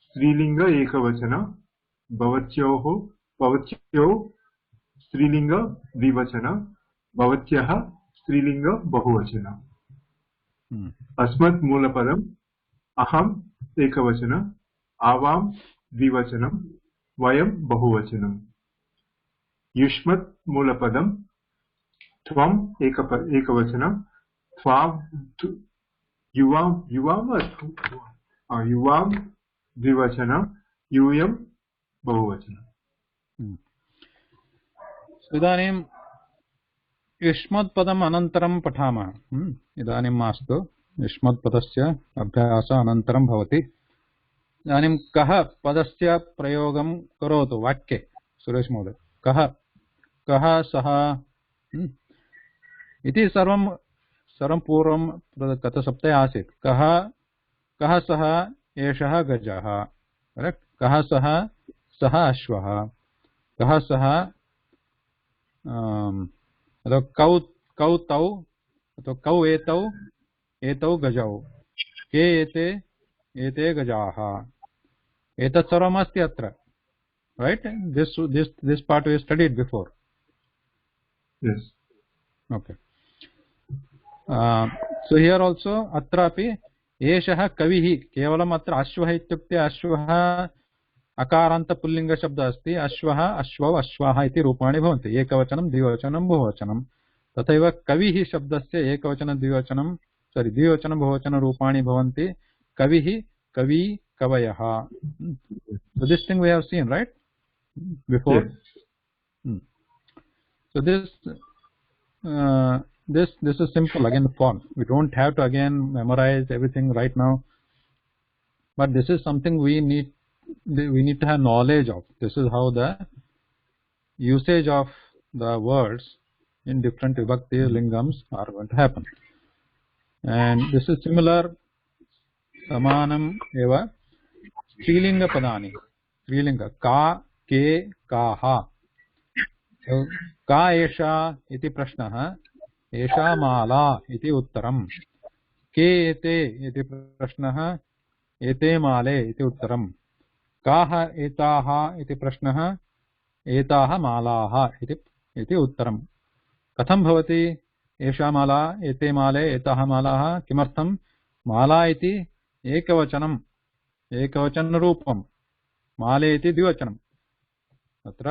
Strilinga Ekavachana. Bhavatyo Strilinga Dvivachana. Bhavatyaha Strilinga Bahuvachana. Asmat Mulapadam Aham Ekavachana. आवाम द्विवचनम वयम बहुवचनम युष्मत् मूलपदम त्वम एकवचनम त्वाम युवाम द्विवचनम यूयम बहुवचनम इदानीं युष्मत्पदम् अनन्तरं पठामः। इदानीं मास्तु, युष्मत्पदस्य अभ्यासः अनन्तरं भवति। इदानीं कः पदस्य प्रयोगं करोतु वाक्ये, सुरेश महोदय। कः सः इति सर्वं पूर्वं गतसप्ताहे आसीत्। कः सः एषः गजः, करेक्ट्? कः सः अश्वः, कः सः कौ तौ अथवा कौ एतौ गजौ, के एते गजाः, एतत् सर्वम् अस्ति अत्र, right? This part we studied before. Yes. Okay. So here also अत्रापि एषः कविः, केवलम् अत्र अश्वः इत्युक्ते अश्वः अकारान्त पुल्लिङ्गशब्दः अस्ति। अश्वः अश्वौ अश्वाः इति रूपाणि भवन्ति, एकवचनं द्विवचनं बहुवचनं। तथैव कविः शब्दस्य एकवचनं द्विवचनं बहुवचन रूपाणि भवन्ति। कविः कवी कवयः। So this thing we have seen, right, before. Yes. So this is simple again, the form. We don't have to again memorize everything right now, but this is something we need to have knowledge of. This is how the usage of the words in different vibhakti lingams are going to happen. And this is similar, samanam eva strilinga padani. Strilinga ka, ke, kaha. So, का एषा इति प्रश्नः, एषा माला इति उत्तरम्। के एते इति प्रश्नः, एते माले इति उत्तरम्। काः एताः इति प्रश्नः, एताः मालाः इति उत्तरम्। कथं भवति एषा माला, एते माले, एताः मालाः? किमर्थं? माला इति एकवचनरूपं, माले इति द्विवचनम्। अत्र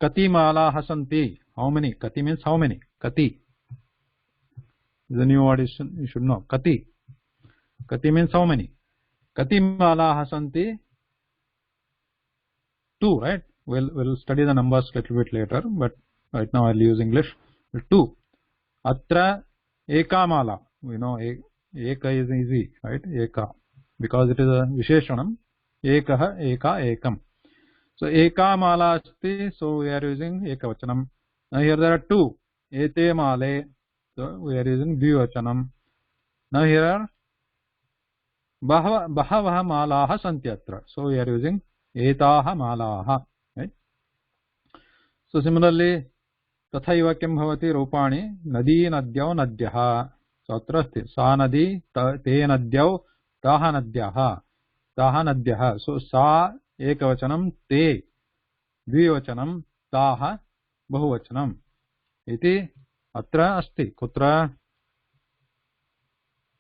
कति मालाः सन्ति? How many? Kati means how many? Kati is a new word you should know. Kati means how many? Kati malaah santi? 2, right? We'll study the numbers a little bit later, but right now I'll use English. 2. Atra eka mala. We know eka is easy, right? Eka, because it is a visheshanam. Ekah, eka, ekam. So eka mala asti, so we are using ekavachanam. Now here there are 2. Ete male, so we are using dvivachanam. Now here are bahavaha malaha santi atra, so we are using etaha malaha, right? So similarly, tathaiva kim bhavati rupani nadi nadyau nadyah. So atra asti sa nadi te nadyau taha nadyah. So sa ekavachanam, te dvivachanam, taha बहुवचनम् इति अत्र अस्ति। कुत्र?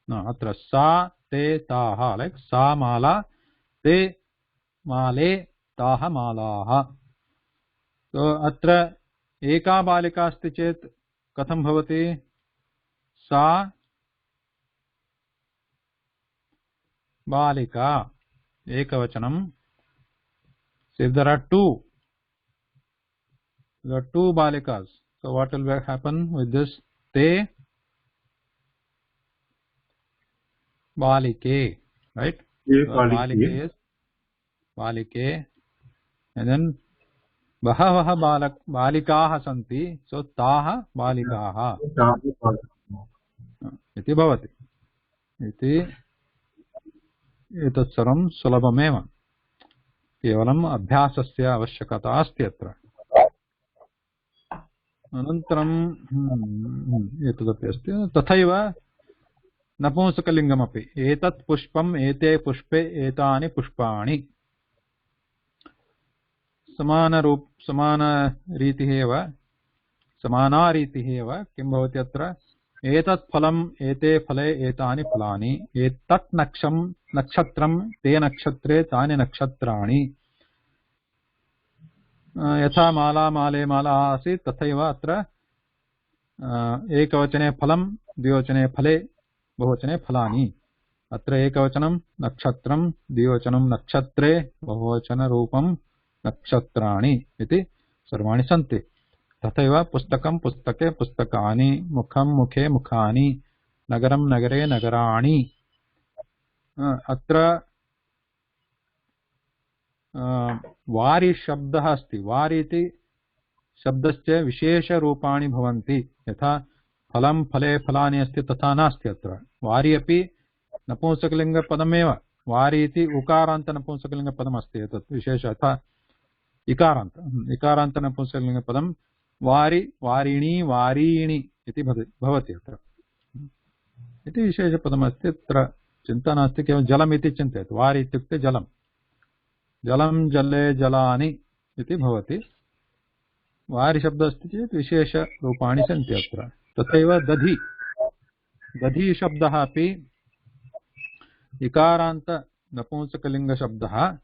अत्र सा ते ताः, like सा माला, ते माले, ताः मालाः। तो अत्र एका बालिका अस्ति चेत् कथं भवति? सा बालिका, एकवचनम्। So if there are 2, there are 2 balikas. So what will happen with this? Te balike, right? Balike is balike, and then bahavaha balikaah santi. So taha balikaah iti bhavati. Iti etat sarvam sulabhameva. केवलम् अभ्यासस्य आवश्यकता अस्ति अत्र। अनन्तरं एतदपि अस्ति। तथैव नपुंसकलिङ्गमपि, एतत् पुष्पम्, एते पुष्पे, एतानि पुष्पाणि। समानारीतिः एव किं भवति अत्र? एतत् फलम्, एते फले, एतानि फलानि। एतत् नक्षत्रं, ते नक्षत्रे, तानि नक्षत्राणि। यथा माला माले माला आसीत् तथैव अत्र एकवचने फलं, द्विवचने फले, बहुवचने फलानि। अत्र एकवचनं नक्षत्रं, द्विवचनं नक्षत्रे, बहुवचनरूपं नक्षत्राणि इति सर्वाणि सन्ति। तथैव पुस्तकं पुस्तके पुस्तकानि, मुखं मुखे मुखानि, नगरं नगरे नगराणि। अत्र वारि शब्दः अस्ति। वारि इति शब्दस्य विशेषरूपाणि भवन्ति। यथा फलं फले फलानि अस्ति तथा नास्ति। अत्र वारि अपि नपुंसकलिङ्गपदमेव। वारि इति उकारान्त नपुंसकलिङ्गपदम् अस्ति। एतत् विशेष यथा इकारान्त नपुंसकलिङ्गपदं वारि वारिणी वारीणि इति भवति अत्र इति विशेषपदमस्ति। अत्र चिन्ता नास्ति, केवलं जलम् इति चिन्तयतु। वारि इत्युक्ते जलं, जलं जले जलानि इति भवति। वारि शब्दः अस्ति चेत् विशेषरूपाणि सन्ति अत्र। तथैव दधि, दधि शब्दः अपि इकारान्त नपुंसकलिङ्गशब्दः।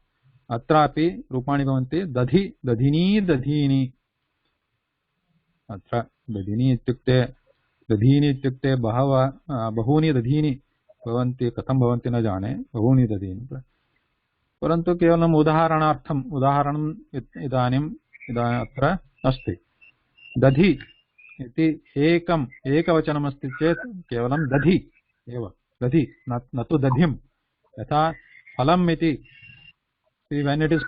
अत्रापि रूपाणि भवन्ति। दधि दधिनी दधीनि। अत्र दधिनी इत्युक्ते बहूनि दधीनि भवन्ति। कथं भवन्ति न जाने, बहूनि दधीनि, परन्तु केवलम् उदाहरणम् इदानीम् अत्र अस्ति। दधि इति एकवचनमस्ति चेत् केवलं दधि एव, दधि न तु दधिम्। यथा फलम् इति, when it is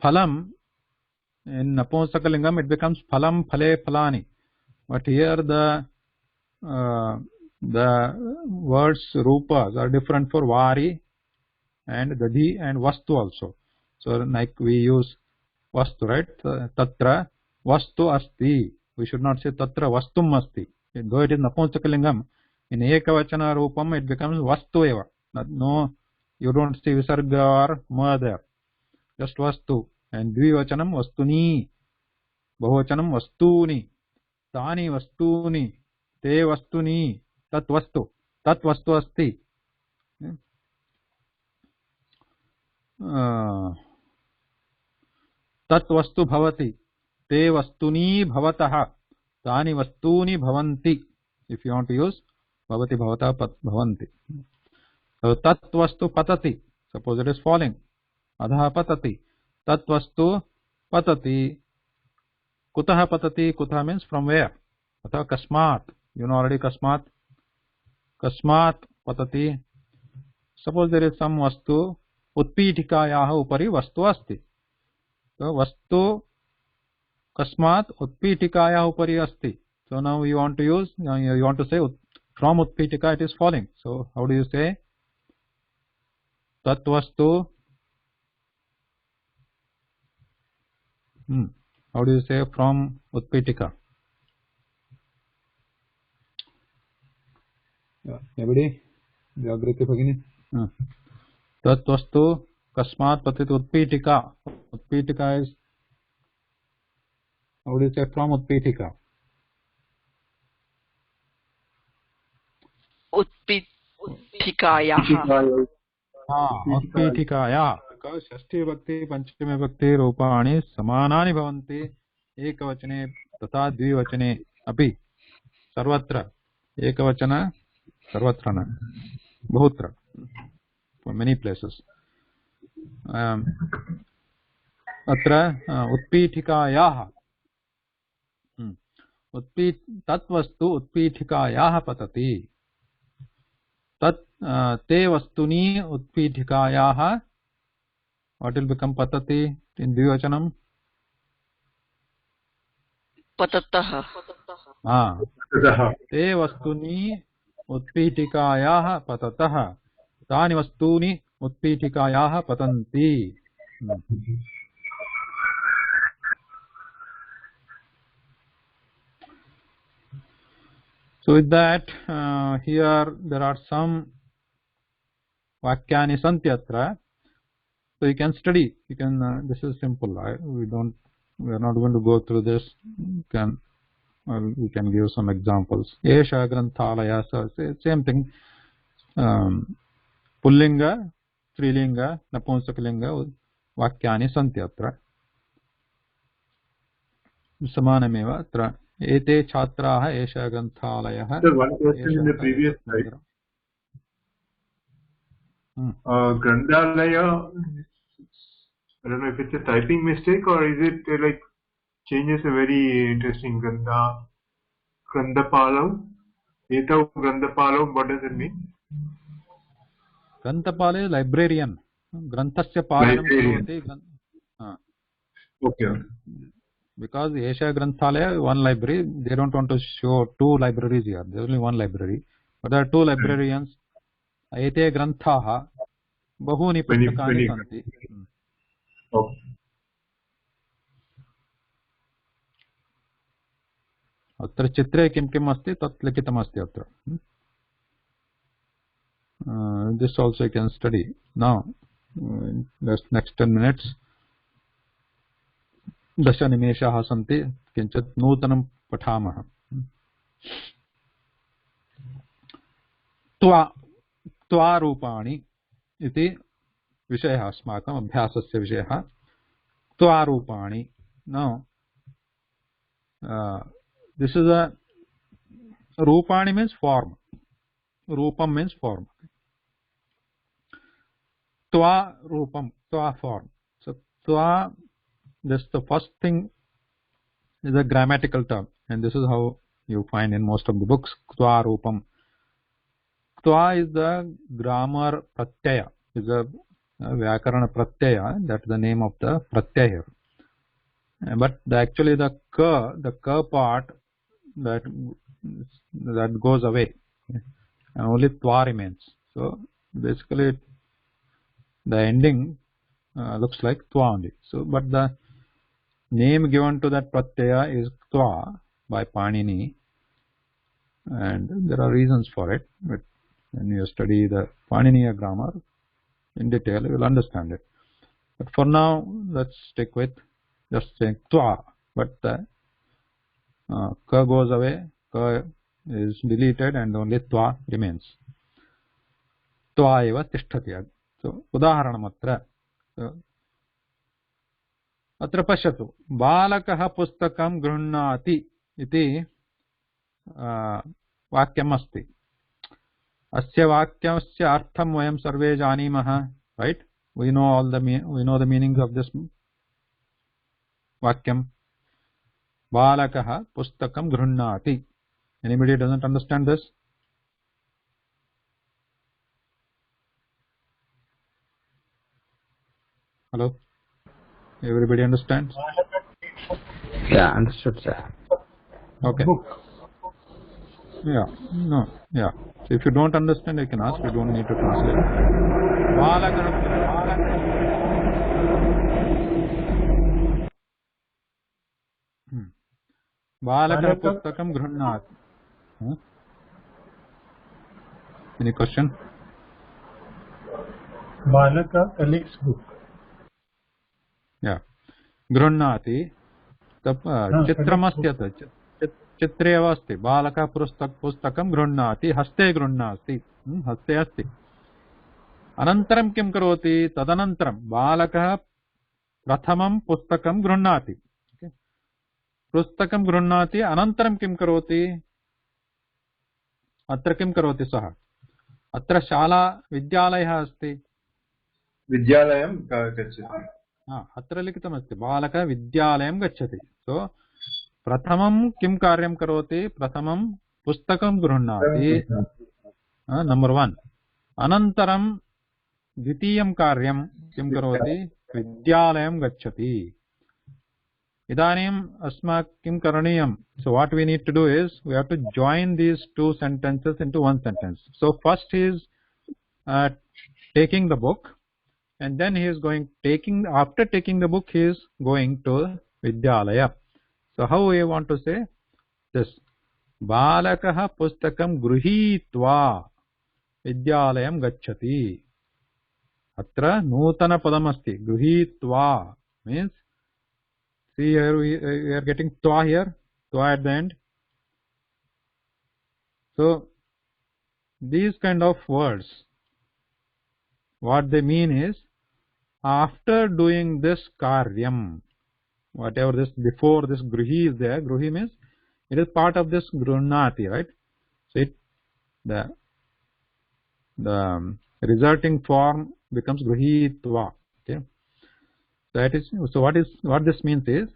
phalam, in Napunsaka it becomes phalam phale phalani. But here the words rupas are different for vari and dadhi and vastu also. So like we use vastu, right? Tatra vastu asti. We should not say tatra vastum asti. Though it is Napunsaka in ekavachana rupam it becomes vastu eva. No, you don't see visarga or ma there. Just vastu. And dvivachanam vastuni, bahuvachanam vastuni, tani vastuni, te vastuni, tat vastu asti. Tat vastu bhavati, te vastuni bhavatah, tani vastuni bhavanti. If you want to use bhavati bhavata bhavanti. So tat vastu patati, suppose it is falling. Adha patati. Tat vastu patati. Kutah patati. Kutah means from where. Atha kasmat. You know already kasmat. Kasmat patati. Suppose there is some vastu. Utpitikayaha upari vastu asti. So vastu kasmat utpitikayaha upari asti. So now you want to use, you want to say from utpitika it is falling. So how do you say? Tat vastu. How do you say from utpitika? Everybody? Jagrati Bhagini? Tat vastu kasmat patit utpitika. Utpitika is, how do you say from utpitika? उत्पीठिकायाः. उत्पीठिकायाः. Because षष्ठी विभक्ति पंचमी विभक्ति रूपाणि समानानि भवन्ति एकवचने तथा द्विवचने अपि. सर्वत्र एकवचन, सर्वत्र न, बहुत्र, for many places. अत्र उत्पीठिकायाः, तत् वस्तु उत्पीठिकायाः पतति. तत् ते वस्तुनि उत्पीठिकायाः. What will become patati in dvivachanam? पततः. ते वस्तुनि उत्पीठिकायाः पततः. तानि वस्तूनि उत्पीठिकायाः पतन्ति. So with that, here there are some vakyani santi atra. So you can study. You can. This is simple. We are not going to go through this. We can give some examples. Esha granthalaya. So same thing. Pullinga, Strilinga, Napunsakalinga, vakyani santi atra. Samanameva atra. Ete chhatraah esha granthalayah. Sir, one question in the previous slide. Grandalaya, I don't know if it's a typing mistake or is it like changes a very interesting Grandapalam. Etau Grandapalam, what does it mean? Grantapale librarian. Grantasya palanam Librarian. karoti. Okay. Because Esha Granthalaya, one library, they don't want to show two libraries here. There's only one library. But there are two librarians. Ete Granthaha, Bahuni Pustakani Santi. Okay. अत्र चित्रे किं किम् अस्ति तत् लिखितमस्ति अत्र. This also you can study. Now, next 10 minutes. 10 निमेषाः सन्ति. किञ्चित् नूतनं पठामः. त्वारूपाणि इति विषयः अस्माकम् अभ्यासस्य विषयः. त्वारूपाणि. Now, this is a Rupani means form. Rupam means form. Twa Rupam, Twa form. So Twa, this the first thing is a grammatical term, and this is how you find in most of the books. Twa Rupam. Twa is the grammar pratyaya. Is a Vyakarana pratyaya. That's the name of the pratyaya here. But actually the ka part that goes away, and only Twa remains. So basically the ending looks like Twa only. So but the name given to that pratyaya is Twa by Panini, and there are reasons for it. But when you study the Paniniya grammar in detail, you will understand it. But for now, let's stick with just saying Twa. But the ka goes away, ka is deleted, and only Twa remains. Twa eva tishtati. So udaharanamatra. अत्र पश्यतु. बालकः पुस्तकं गृह्णाति इति वाक्यम् अस्ति. अस्य वाक्यस्य अर्थं वयं सर्वे जानीमः, right? We know the meanings of this vakyam. Balakah pustakam gruhnati. Anybody doesn't understand this? Hello? Everybody understands? Yeah, understood, sir. Okay. Yeah. No. Yeah. So if you don't understand, you can ask. You don't need to translate. Balakah pustakam gruhnati. Any question? Balaka collects book. Yeah. Gruhnati. Chitramasya. चित्रे एव अस्ति. बालकः पुस्तकं गृह्णाति, हस्ते गृह्णाति. हस्ते अस्ति. अनन्तरं किं करोति? तदनन्तरं बालकः प्रथमं पुस्तकं गृह्णाति. पुस्तकं गृह्णाति. अनन्तरं किं करोति? अत्र किं करोति सः? अत्र शाला विद्यालयः अस्ति. विद्यालयं गच्छति. अत्र लिखितमस्ति बालकः विद्यालयं गच्छति. सो प्रथमं किं कार्यं करोति? प्रथमं पुस्तकं गृह्णाति. नंबर 1. अनन्तरं द्वितीयं कार्यं किं करोति? विद्यालयं गच्छति. इदानीम् अस्माकं किं करणीयं? So what we need to do is we have to join these two sentences into one sentence. So first he is taking the book, and then he is after taking the book he is going to Vidyalaya. So how we want to say this? Balakah pustakam gruhitva Vidyalayam gacchati. Atra nutana padam asti. Gruhitva means, see here we are getting twa here, twa at the end. So these kind of words, what they mean is, after doing this karyam, whatever this, before this gruhi is there, gruhi means it is part of this gruhnati, right? So the resulting form becomes gruhitva. Okay, what this means is,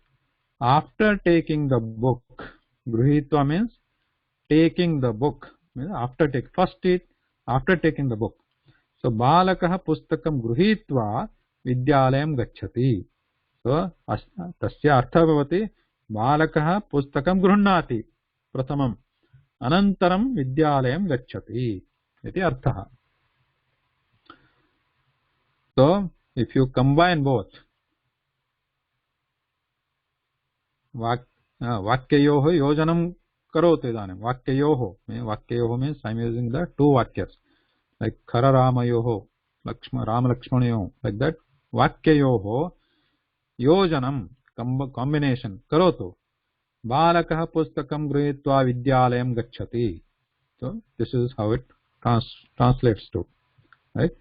after taking the book, gruhitva means taking the book, after taking the book. So balakah pustakam gruhitva vidyalayam gacchati. So tasya artha bhavati balakah pustakam gruhnati pratamam anantaram vidyalayam gacchati iti artha. So if you combine both, vakyayoh yojanam karotu idanim. Vakyayoh means I am using the two vakyas, like khara ramayoh, rama lakshmanayoh, like that. Vakyayoh yojanam, combination, karotu. Balakah pustakam grihitva vidyalayam gacchati. So this is how it translates to, right?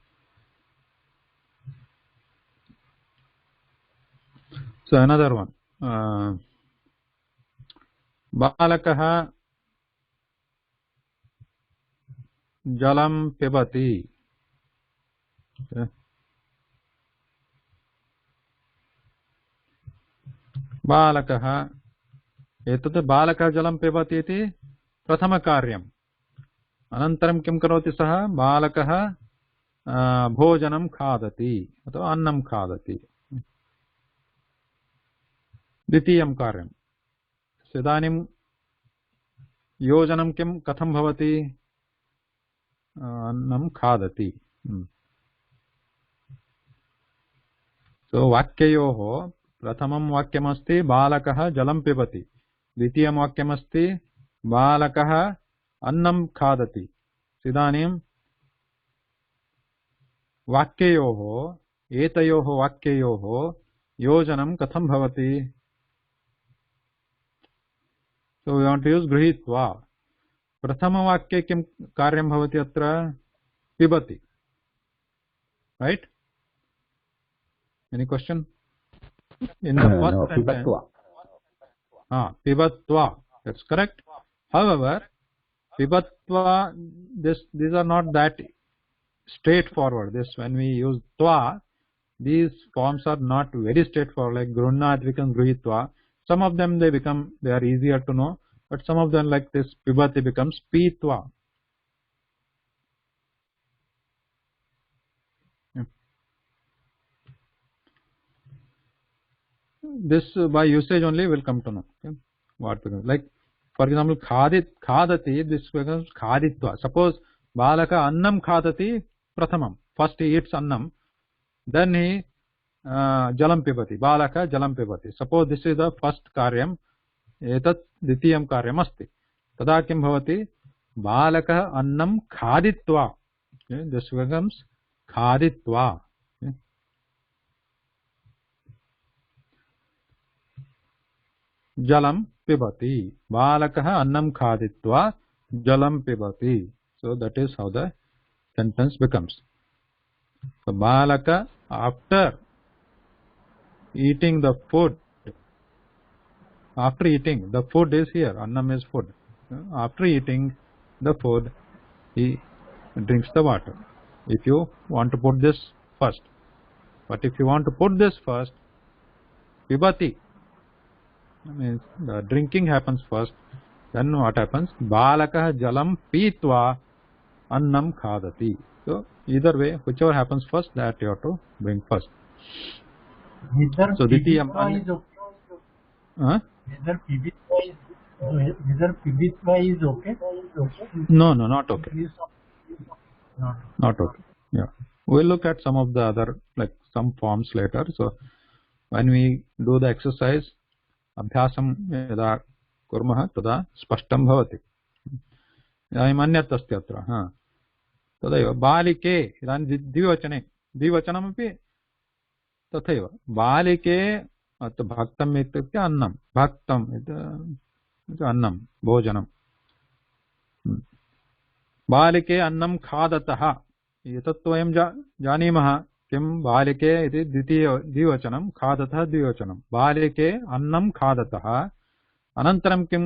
So another one. Balakah jalam pibati. Okay. Balakah, एतत् बालकः जलं पिबति इति प्रथमकार्यम्. अनन्तरं किं करोति सः? बालकः भोजनं खादति अथवा अन्नं खादति. द्वितीयं कार्यम्. इदानीं योजनं किं कथं भवति? अन्नं खादति. सो वाक्ययोः प्रथमं वाक्यमस्ति बालकः जलं पिबति, द्वितीयं वाक्यमस्ति बालकः अन्नं खादति. इदानीं वाक्ययोः, एतयोः वाक्ययोः योजनं कथं भवति? So we want to use गृहीत्वा. प्रथमवाक्ये किं कार्यं भवति अत्र? पिबति, right? Any question? In the first sentence, pibatva, that's correct. However, pibatva, these are not that straightforward. This, when we use tva, these forms are not very straightforward. Like grunat becomes gruhitva. Some of them they are easier to know, but some of them, like this pibati, becomes pitva. This by usage only will come to know. Okay? What becomes, like for example, khadati, this becomes khaditva. Suppose balaka annam khadati prathamam. First he eats annam, then he jalam pibati. Balaka jalam pibati. Suppose this is the first karyam, etat dvitiyam karyam asti. Tada kim bhavati? Balaka annam khaditva. Okay? This becomes khaditva. Okay? Jalam pibati. Balakah annam khaditva jalam pibati. So that is how the sentence becomes. So balaka, after eating the food, the food is here, annam is food. After eating the food, he drinks the water. If you want to put this first, but if you want to put this first, pibati, means the drinking happens first, then what happens? Balakah jalam pitva annam khadati. So either way, whichever happens first, that you have to bring first. So ditiyam Whether pibitva is okay? No, not okay. Not okay. Yeah, we'll look at some of the other, like some forms later. So when we do the exercise, अभ्यासं यदा कुर्मः तदा स्पष्टं भवति. इदानीम् अन्यत् अस्ति अत्र. तदैव बालिके, इदानीं द्विवचनमपि तथैव. बालिके भक्तम् इत्युक्ते अन्नं, भक्तम् इति अन्नं, भोजनं. बालिके अन्नं खादतः, एतत् वयं जानीमः. किं बालिके इति द्विवचनं, खादतः द्विवचनं. बालिके अन्नं खादतः, अनन्तरं किं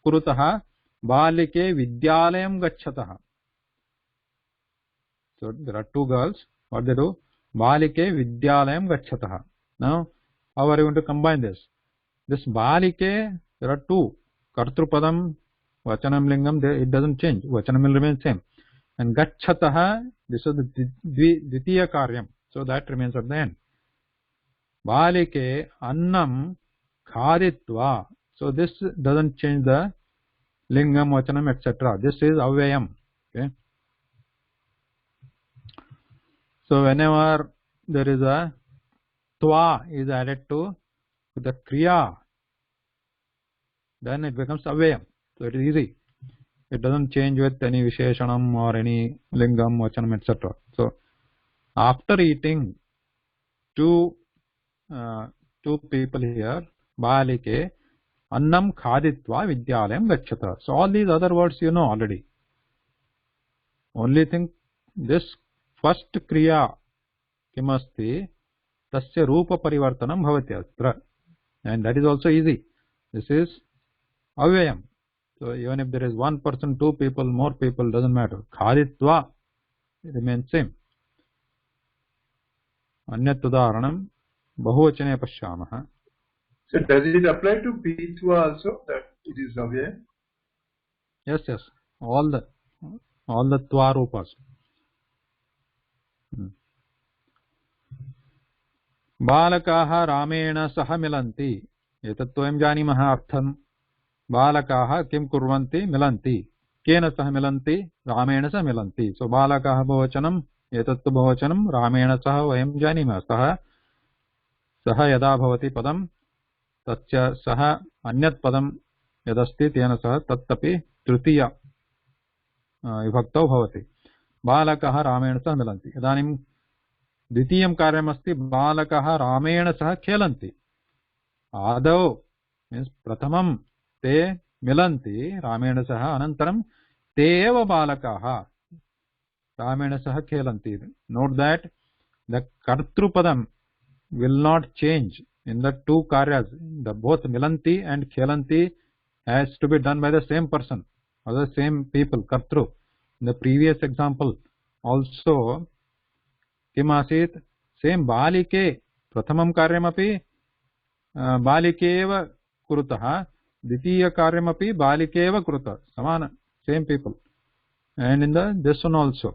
कुरुतः? बालिके विद्यालयं गच्छतः. So there are two girls. What they do? Balike Vidyalayam Gachatah. Now, how are you going to combine this? This Balike, there are two. Kartrupadam, Vachanam Lingam, it doesn't change. Vachanam will remain same. And Gachatah, this is the Dvitiya Karyam. So that remains at the end. Balike Annam Khaditva. So this doesn't change the Lingam, Vachanam, etc. This is Avyayam. Okay. So whenever there is a Tva is added to the Kriya, then it becomes Avyayam. So it is easy. It doesn't change with any Visheshanam or any Lingam, Vachanam, etc. So after eating two people here, Balike, Annam Khaditva Vidyalayam Gacchata. So all these other words you know already. Only thing, this first Kriya Kimasti Tasya Rupa Parivartanam Bhavati Atra. And that is also easy. This is Avyayam. So even if there is one person, two people, more people, doesn't matter. Khaditva remains same. Anyat udaharanam bahuvachane pashyamah. So does it apply to Pitva also, that it is Avyayam? Yes, yes. All the Tva rupas. Balakaha Ramena saha milanti. Etat toyam janimah artham. Balakaha kim kurvanti milanti. Kena saha milanti? Ramena saha milanti. So balakaha bhavachanam, etat bhavachanam, Ramena saha vayam janimah. Saha yada bhavati padam, tasya saha anyat padam yadasti tena saha tattapi tritiya vibhaktau bhavati. Balakaha Ramena saha milanti. Idanim द्वितीयं कार्यमस्ति बालकः रामेण सह खेलन्ति. आदौ means प्रथमं ते मिलन्ति रामेण सह, अनन्तरं ते एव बालकाः रामेण सह खेलन्ति. Note that the kartrupadam will not change in the two karyas. The both milanti and khelanti has to be done by the same person or the same people, kartru. In the previous example also किम आसीत्? Same बालिके प्रथमं कार्यमपि बालिके एव कुरुतः, द्वितीय कार्यमपि बालिके एव कुरुतः, समान, same people. And in the this one also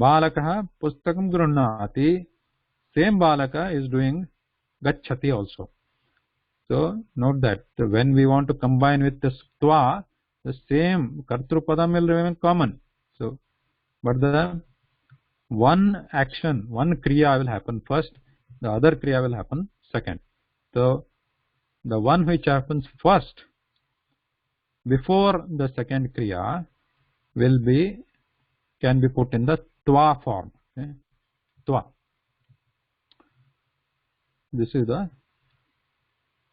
बालकः पुस्तकं गृह्णाति, सेम बालक इज डूइंग गच्छति also. So note that when we want to combine with this tva, the same kartrupadam will remain common. So but the one action, one kriya will happen first, the other kriya will happen second. So the one which happens first before the second kriya can be put in the tva form. Okay? Tva. This is the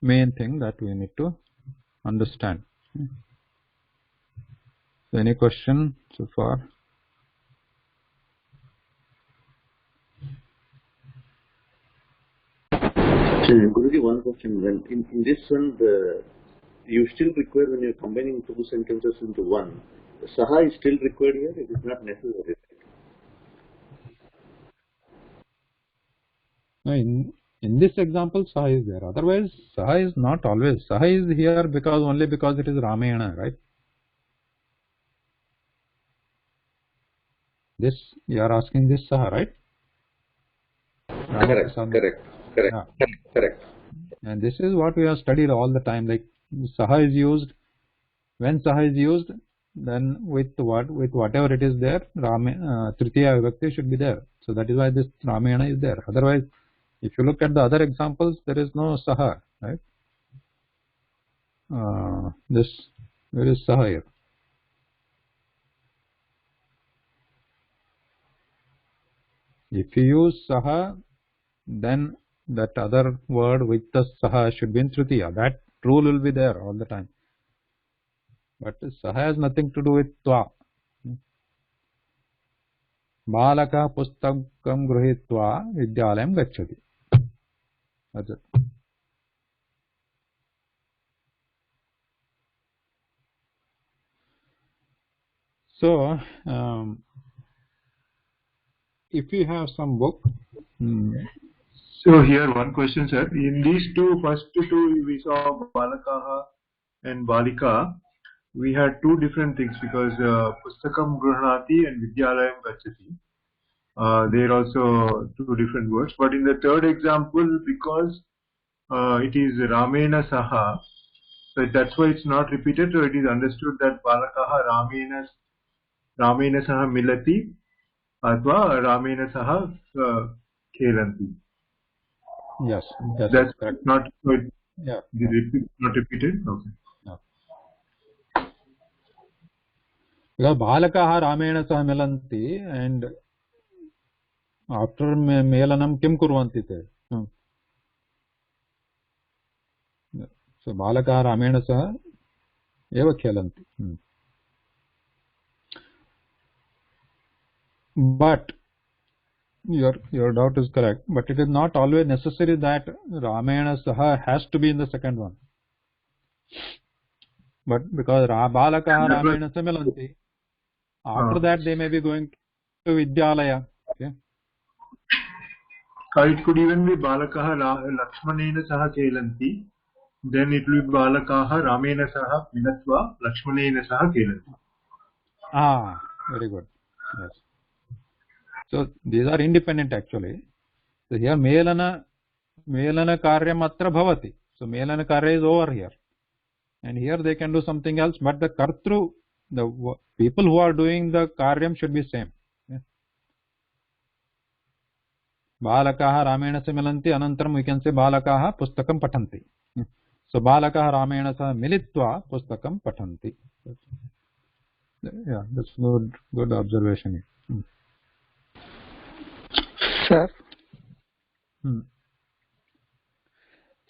main thing that we need to understand. So any question so far? Guruji, one question. When in this one, you still require, when you're combining two sentences into one, saha is still required here. It is not necessary. No, in this example, saha is there. Otherwise, saha is not always. Saha is here only because it is Ramayana, right? This you are asking this saha, right? Correct. And this is what we have studied all the time. Like saha is used. When saha is used, then with whatever it is there, Tritiya Vibhakti should be there. So that is why this Ramayana is there. Otherwise, if you look at the other examples, there is no saha, right? There is saha here. If you use saha, then that other word with the saha should be in Tritiya. That rule will be there all the time. But saha has nothing to do with tva. Balaka pustakam gruhitva vidyalayam gacchati. That's it. So if you have some book. So here one question, sir. In these first two, we saw Balakaha and Balika. We had two different things because Pustakam Gruhnati and Vidyalayam Gachati. There are also two different words. But in the third example, because it is Ramena Saha, so that's why it's not repeated. So it is understood that Balakaha Ramena Saha Milati Atva Ramena Saha Khelanti. Yes, yes, That's correct. not Yeah. not repeated. Okay. Because Balakaha Ramena Saha Milanti, and after Melanam Kim Kurvanti te. So Balakaha Ramena Saha Eva Khelanti. But your doubt is correct, but it is not always necessary that Ramena Saha has to be in the second one. But because Balakaha Ramena Saha Milanti, after that they may be going to Vidyalaya. Okay. It could even be Balakaha Lakshmanena Saha Kelanti. Then it will be Balakaha Ramena Saha Milatva Lakshmanena Saha Kelanti. Very good. Yes. So these are independent actually. So here Melana Karyam Atra Bhavati. So Melana Karya is over here. And here they can do something else, but the Kartru, the people who are doing the Karyam should be same. Balakaha Ramena Similanti, Anantaram we can say Balakaha Pustakam Patanti. So Balakaha Ramena Sa Militva Pustakam Patanti. Yeah, that's good observation. Sir.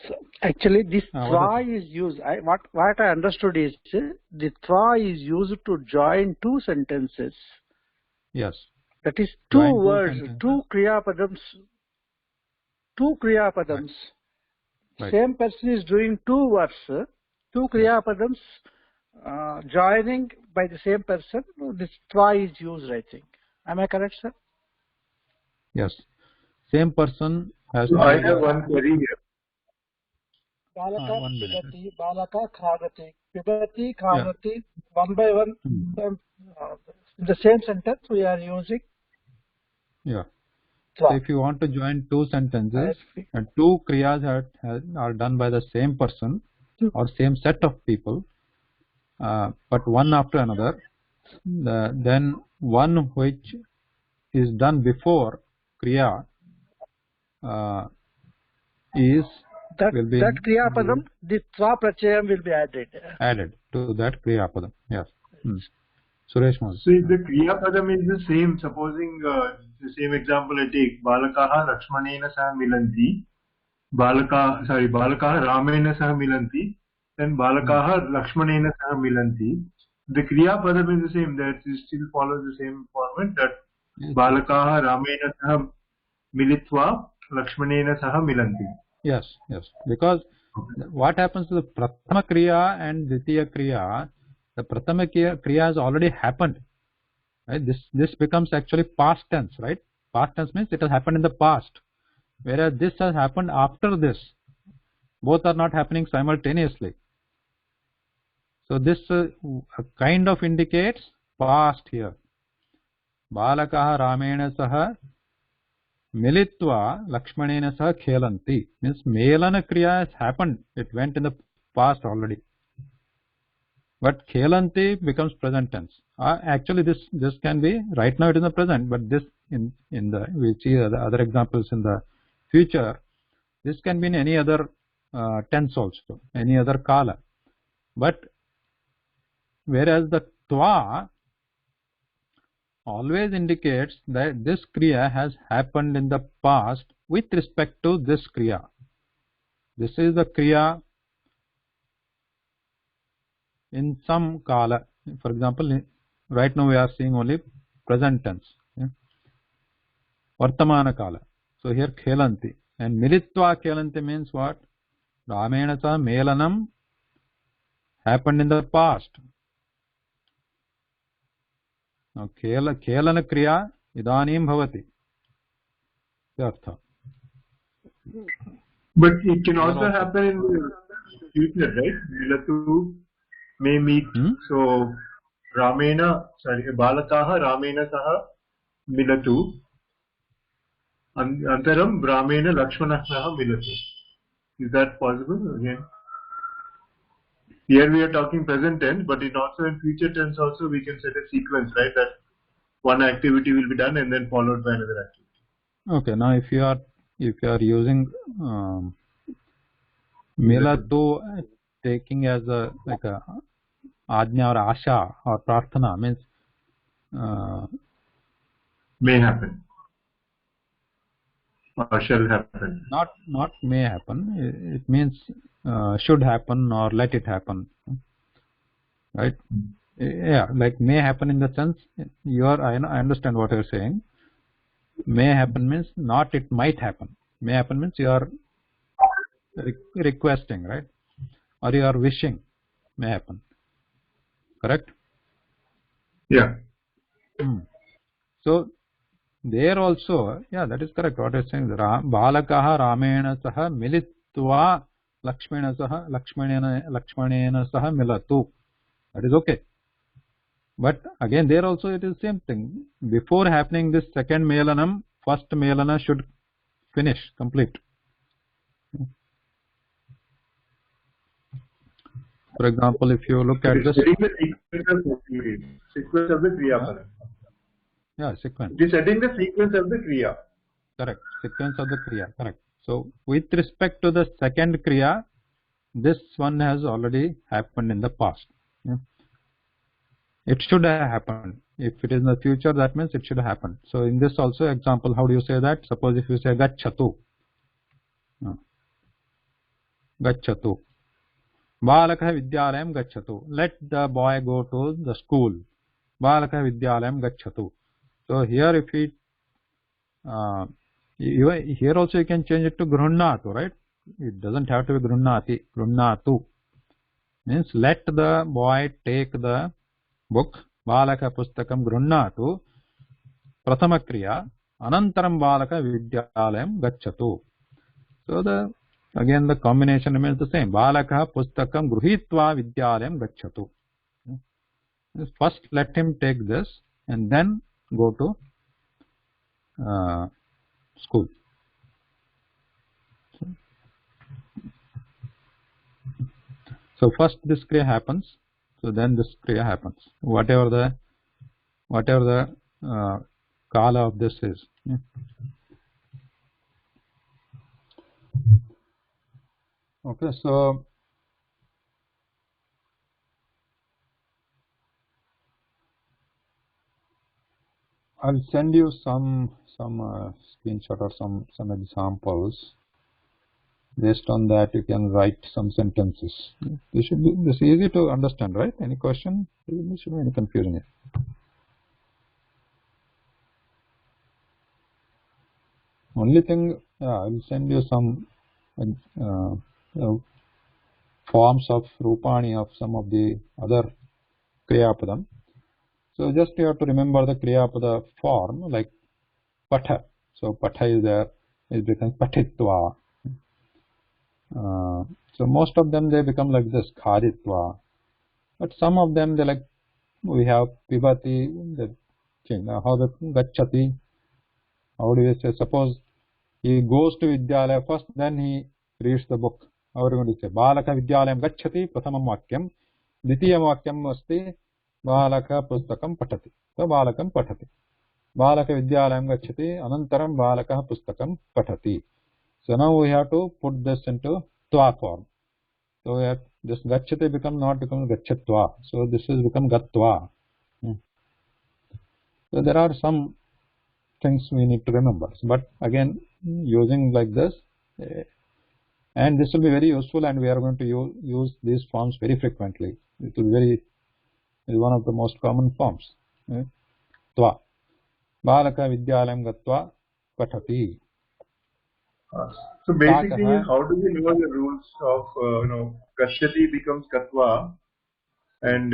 So actually this twa is used. What I understood is the twa is used to join two sentences. Yes. That is two words, two kriyapadams. Right. Same person is doing two words, two kriyapadams joining by the same person. This twa is used, I think. Am I correct, sir? Yes. Same person has. I have one query here. Balaka Pibati, Balaka Khagati. Pibati, Khagati, one by one. In the same sentence we are using. Yeah. So if you want to join two sentences and two kriyas are done by the same person or same set of people, but one after another, then one which is done before kriya will be that kriya padam, the twa prachayam will be added to that kriya padam. Yes. Suresh Mohan. So if the kriya padam is the same, supposing the same example I take, Balakaha Lakshmanena Saha Milanti, Balakaha Ramena Saha Milanti, then Balakaha Lakshmanena Saha Milanti. The kriya padam is the same, that it still follows the same format, that Balakaha Ramena Saha Militva Lakshmanena Saha Milanti. Yes, because what happens to the Prathama Kriya and Ditiya Kriya, the Prathama Kriya has already happened. Right? This becomes actually past tense, right? Past tense means it has happened in the past. Whereas this has happened after this. Both are not happening simultaneously. So this kind of indicates past here. Balakaha Ramena Saha Militva Lakshmanena Saha Khelanti. Means Melana Kriya has happened. It went in the past already. But Khelanti becomes present tense. Actually this can be, right now it is in the present, but this in the, we see the other examples in the future, this can be in any other tense also, any other kala. But whereas the twa always indicates that this kriya has happened in the past with respect to this kriya. This is the kriya in some kala. For example, right now we are seeing only present tense. Vartamana kala. So here Khelanti. And Militva Khelanti means what? Ramena Saha Melanam happened in the past. Now Khelana Kriya Idanim Bhavati. artha. But it can Here also happen in the future, right? Milatu may meet. So Balakaha Ramena Saha Milatu. Antaram Ramena Lakshmana Saha Milatu. Is that possible again? Here we are talking present tense, but also in future tense also we can set a sequence, right? That one activity will be done and then followed by another activity. Okay, now if you are using Milatu taking as a like a Ajna or Asha or Prarthana means may happen or shall happen. Not may happen. It means should happen or let it happen, right? Yeah, like may happen in the sense I understand what you're saying. May happen means not it might happen. May happen means you are requesting, right? Or you are wishing may happen. Correct? Yeah. So there also, yeah, that is correct. What you're saying, Balakaha Ramena Saha Militva Lakshmana Saha Milatu. That is okay. But again, there also it is same thing. Before happening this second Melanam, first Melana should complete. For example, if you look at this. Sequence of the Kriya Pada. Yeah, sequence. It is setting the sequence of the Kriya. Correct. Sequence of the Kriya. Correct. So, with respect to the second Kriya, this one has already happened in the past. Yeah. It should have happened. If it is in the future, that means it should have happened. So, in this also example, how do you say that? Suppose if you say Gachatu. Gachatu. Balakah Vidyalayam Gachatu. Let the boy go to the school. Balakah Vidyalayam Gachatu. So here if we here also you can change it to Gruhnatu, right? It doesn't have to be Gruhnati. Gruhnatu means let the boy take the book. Balaka Pustakam Gruhnatu. Prathama Kriya. Anantaram Balaka Vidyalayam Gachatu. So again the combination remains the same. Balaka Pustakam Gruhitva Vidyalayam Gachatu. First let him take this and then go to school. So first this kriya happens, so then this kriya happens. Whatever the kala of this is. Okay, so I'll send you some screenshot or some examples. Based on that, you can write some sentences. This is easy to understand, right? Any question? There shouldn't be any confusion here. Only thing, I'll send you some forms of Rupani of some of the other Kriyapadam. So just you have to remember the Kriyapada form like Patha. So Patha is there, it becomes Patitva. So most of them they become like this, Khaditva. But some of them they like, we have Pibati, the change. How the Gachati, how do you say, suppose he goes to Vidyalaya first, then he reads the book. How are you going to say? Balaka Vidyalayam Gachati, Prathamam Vakyam, Dvitiyam Vakyam Asti, Balaka Pustakam Patati. So Balakam Patati. Balaka Vidyalayam Gachati, Anantaram Balaka Pustakam Patati. So now we have to put this into Tva form. So we have this Gachati becomes Gachatva. So this is become Gatva. So there are some things we need to remember. But again, using like this, and this will be very useful, and we are going to use these forms very frequently. It will be one of the most common forms. Tva. Balaka Vidyalayam Gatva Patati. So basically, how do we know the rules of Gachati becomes Gatva and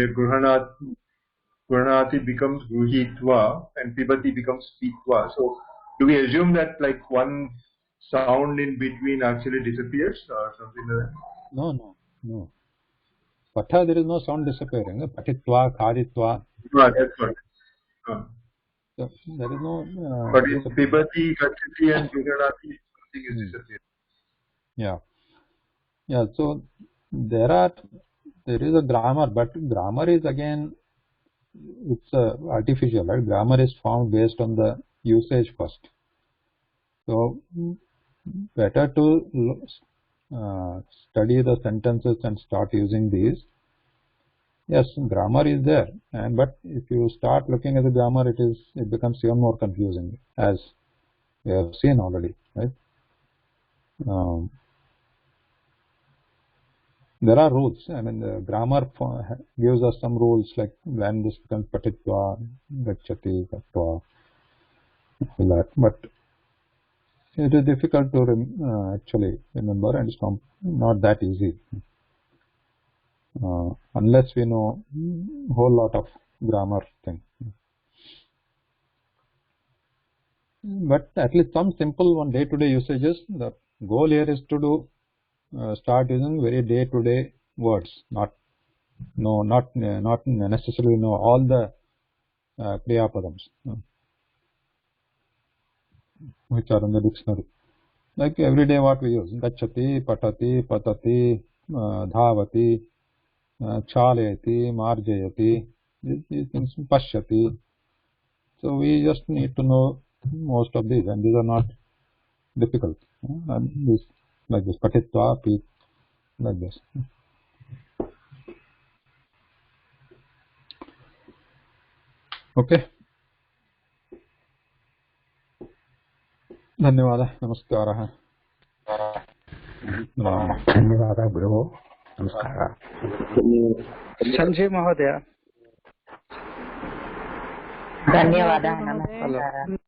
Gruhanati becomes Gruhitva and Pibati becomes Pitva? So do we assume that like one sound in between actually disappears or something like that? No. Patha, there is no sound disappearing. Patitva, Karitva. No, that's what. So there is no. But in Pibati, Gachati, and Vigadati, something is disappearing. Yeah. So there is a grammar, but grammar is again, it's artificial, right? Grammar is found based on the usage first. So better to study the sentences and start using these. Yes, grammar is there, but if you start looking at the grammar, it becomes even more confusing, as we have seen already, right? There are rules. I mean, the grammar gives us some rules, like when this becomes patitva, gacchati, gatva, that. But it is difficult to actually remember, and it's not that easy. Unless we know a whole lot of grammar thing. But at least some simple one day-to-day usages. The goal here is to start using very day-to-day words, not necessarily know all the kriyapadams which are in the dictionary. Like every day what we use: gacchati, patati, patati, dhavati, chalayati, marjayati, these things, pashyati. So we just need to know most of these, and these are not difficult. And this, like this, patitva, pit, like this. Okay. धन्यवादः, नमस्कारः. धन्यवादः गुरुः, नमस्कारः. संजय महोदय. धन्यवादः, नमस्कारः.